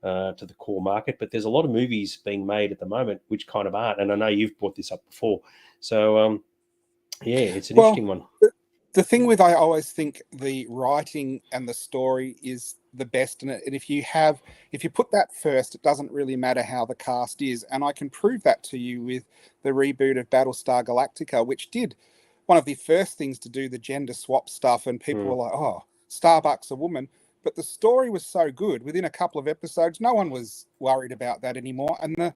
to the core market. But there's a lot of movies being made at the moment which kind of aren't. And I know you've brought this up before. So, it's an interesting one. The thing with, I always think the writing and the story is the best in it. And if you put that first, it doesn't really matter how the cast is. And I can prove that to you with the reboot of Battlestar Galactica, which did one of the first things to do the gender swap stuff. And people were like, oh, Starbuck's a woman. But the story was so good, within a couple of episodes, no one was worried about that anymore. And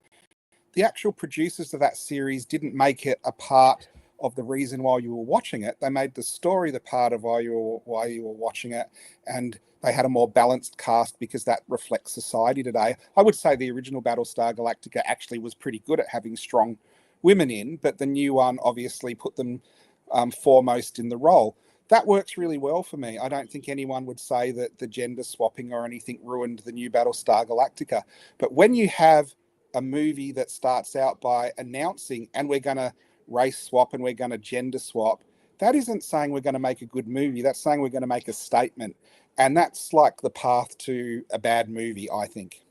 the actual producers of that series didn't make it a part of the reason why you were watching it. They made the story the part of why you were watching it, and they had a more balanced cast because that reflects society today. I would say the original Battlestar Galactica actually was pretty good at having strong women in, but the new one obviously put them foremost in the role. That works really well for me. I don't think anyone would say that the gender swapping or anything ruined the new Battlestar Galactica. But when you have a movie that starts out by announcing, and we're going to race swap and we're going to gender swap, that isn't saying we're going to make a good movie. That's saying we're going to make a statement. And that's like the path to a bad movie, I think.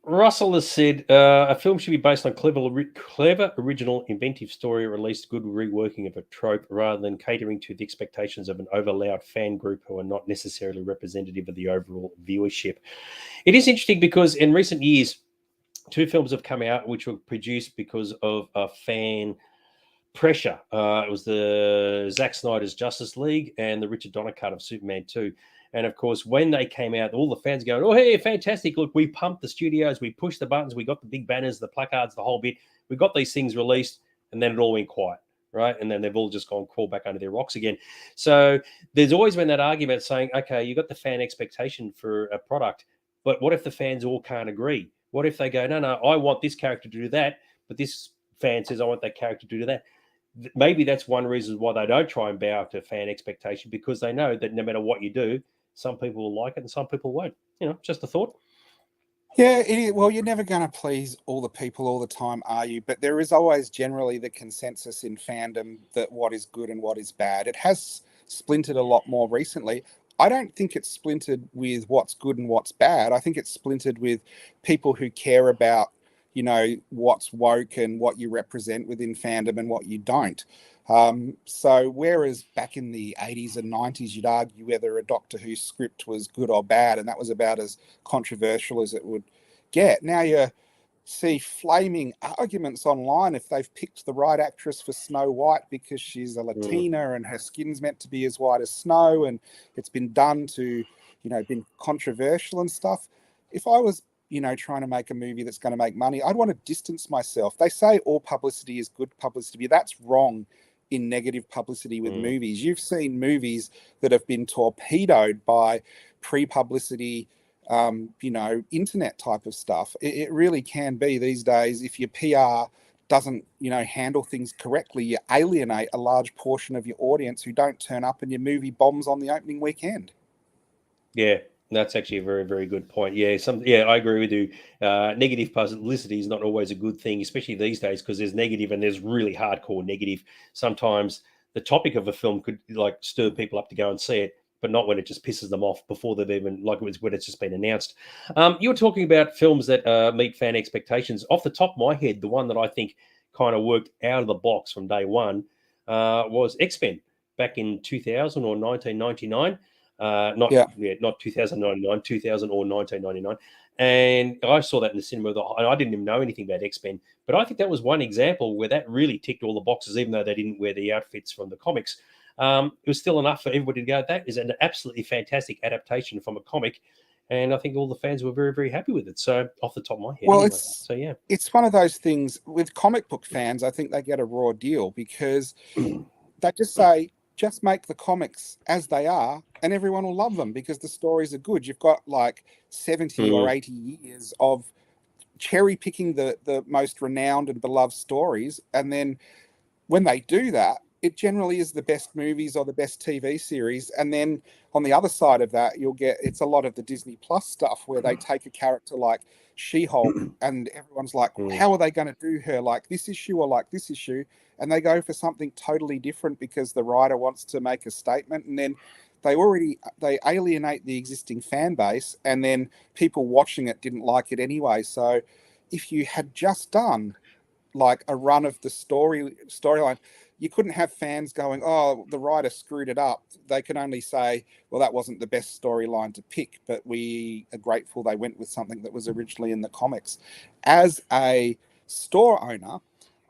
Russell has said a film should be based on clever, original, inventive story, or at least good reworking of a trope, rather than catering to the expectations of an overloud fan group who are not necessarily representative of the overall viewership. It is interesting because in recent years, two films have come out which were produced because of a fan pressure. It was the Zack Snyder's Justice League and the Richard Donner cut of Superman 2. And of course, when they came out, all the fans going, "Oh, hey, fantastic. Look, we pumped the studios, we pushed the buttons, we got the big banners, the placards, the whole bit. We got these things released," and then it all went quiet, right? And then they've all just gone crawl back under their rocks again. So there's always been that argument saying, okay, you got the fan expectation for a product, but what if the fans all can't agree? What if they go, no, I want this character to do that, but this fan says I want that character to do that? Maybe that's one reason why they don't try and bow to fan expectation, because they know that no matter what you do, some people will like it and some people won't. Just a thought. Yeah, well, you're never going to please all the people all the time, are you? But there is always generally the consensus in fandom that what is good and what is bad. It has splintered a lot more recently. I don't think it's splintered with what's good and what's bad. I think it's splintered with people who care about, what's woke and what you represent within fandom and what you don't. So whereas back in the 80s and 90s, you'd argue whether a Doctor Who script was good or bad, and that was about as controversial as it would get. Now you see flaming arguments online if they've picked the right actress for Snow White because she's a Latina and her skin's meant to be as white as snow, and it's been done to, been controversial and stuff. If I was trying to make a movie that's going to make money, I'd want to distance myself. They say all publicity is good publicity. That's wrong in negative publicity with movies. You've seen movies that have been torpedoed by pre-publicity, internet type of stuff. It really can be these days. If your PR doesn't, handle things correctly, you alienate a large portion of your audience who don't turn up and your movie bombs on the opening weekend. Yeah. That's actually a very, very good point. Yeah, I agree with you. Negative publicity is not always a good thing, especially these days, because there's negative and there's really hardcore negative. Sometimes the topic of a film could stir people up to go and see it, but not when it just pisses them off before they've even, like it was when it's just been announced. You were talking about films that meet fan expectations. Off the top of my head, the one that I think kind of worked out of the box from day one was X-Men back in 2000 or 1999. Not 2099, 2000 or 1999. And I saw that in the cinema. I didn't even know anything about X-Men, but I think that was one example where that really ticked all the boxes, even though they didn't wear the outfits from the comics. It was still enough for everybody to go, that is an absolutely fantastic adaptation from a comic. And I think all the fans were very, very happy with it. So off the top of my head. Well, anyway. It's one of those things with comic book fans. I think they get a raw deal because they just say, just make the comics as they are and everyone will love them because the stories are good. You've got 70 or 80 years of cherry picking the most renowned and beloved stories. And then when they do that, it generally is the best movies or the best TV series. And then on the other side of that, it's a lot of the Disney Plus stuff where they take a character like She-Hulk and everyone's like, how are they going to do her like this issue or like this issue? And they go for something totally different because the writer wants to make a statement, and then they alienate the existing fan base, and then people watching it didn't like it anyway. So if you had just done a run of the storyline, you couldn't have fans going, oh, the writer screwed it up. They can only say, well, that wasn't the best storyline to pick, but we are grateful they went with something that was originally in the comics. As a store owner,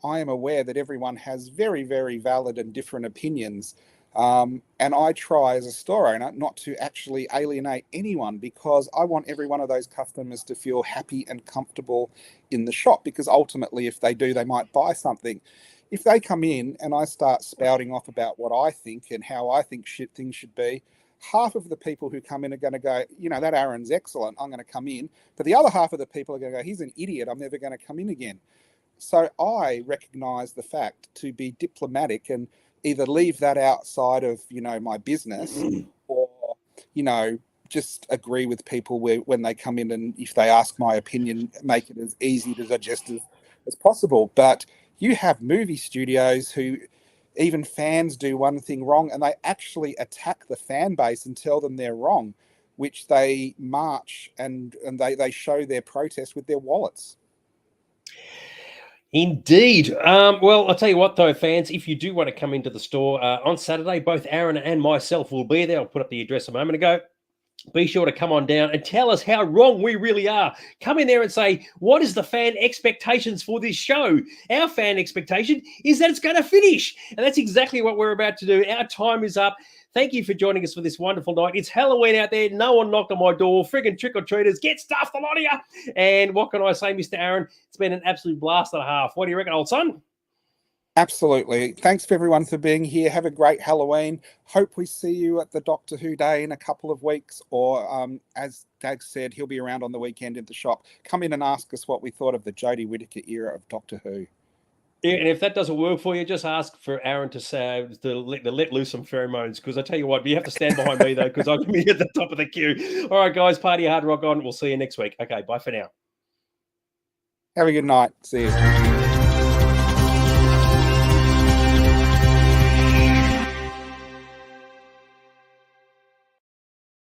I am aware that everyone has very, very valid and different opinions. And I try as a store owner not to actually alienate anyone because I want every one of those customers to feel happy and comfortable in the shop, because ultimately if they do, they might buy something. If they come in and I start spouting off about what I think and how I think things should be, half of the people who come in are going to go, that Aaron's excellent, I'm going to come in. But the other half of the people are going to go, he's an idiot, I'm never going to come in again. So I recognise the fact to be diplomatic and either leave that outside of, my business or, just agree with people when they come in and if they ask my opinion, make it as easy to digest as possible. But you have movie studios who even fans do one thing wrong and they actually attack the fan base and tell them they're wrong. which they march and they show their protest with their wallets. Indeed. Well, I'll tell you what, though, fans, if you do want to come into the store on Saturday, both Aaron and myself will be there. I'll put up the address a moment ago. Be sure to come on down and tell us how wrong we really are. Come in there and say, what is the fan expectations for this show? Our fan expectation is that it's going to finish. And that's exactly what we're about to do. Our time is up. Thank you for joining us for this wonderful night. It's Halloween out there. No one knocked on my door. Friggin' trick-or-treaters. Get stuffed, a lot of you. And what can I say, Mr. Aaron? It's been an absolute blast and a half. What do you reckon, old son? Absolutely. Thanks for everyone for being here. Have a great Halloween. Hope we see you at the Doctor Who Day in a couple of weeks, or as Dag said, he'll be around on the weekend in the shop. Come in and ask us what we thought of the Jodie Whittaker era of Doctor Who. Yeah, and if that doesn't work for you, just ask for Aaron to say to let loose some pheromones. Because I tell you what, you have to stand behind me though, because I'm going to be at the top of the queue. All right, guys, party hard, rock on. We'll see you next week. Okay, bye for now. Have a good night. See you.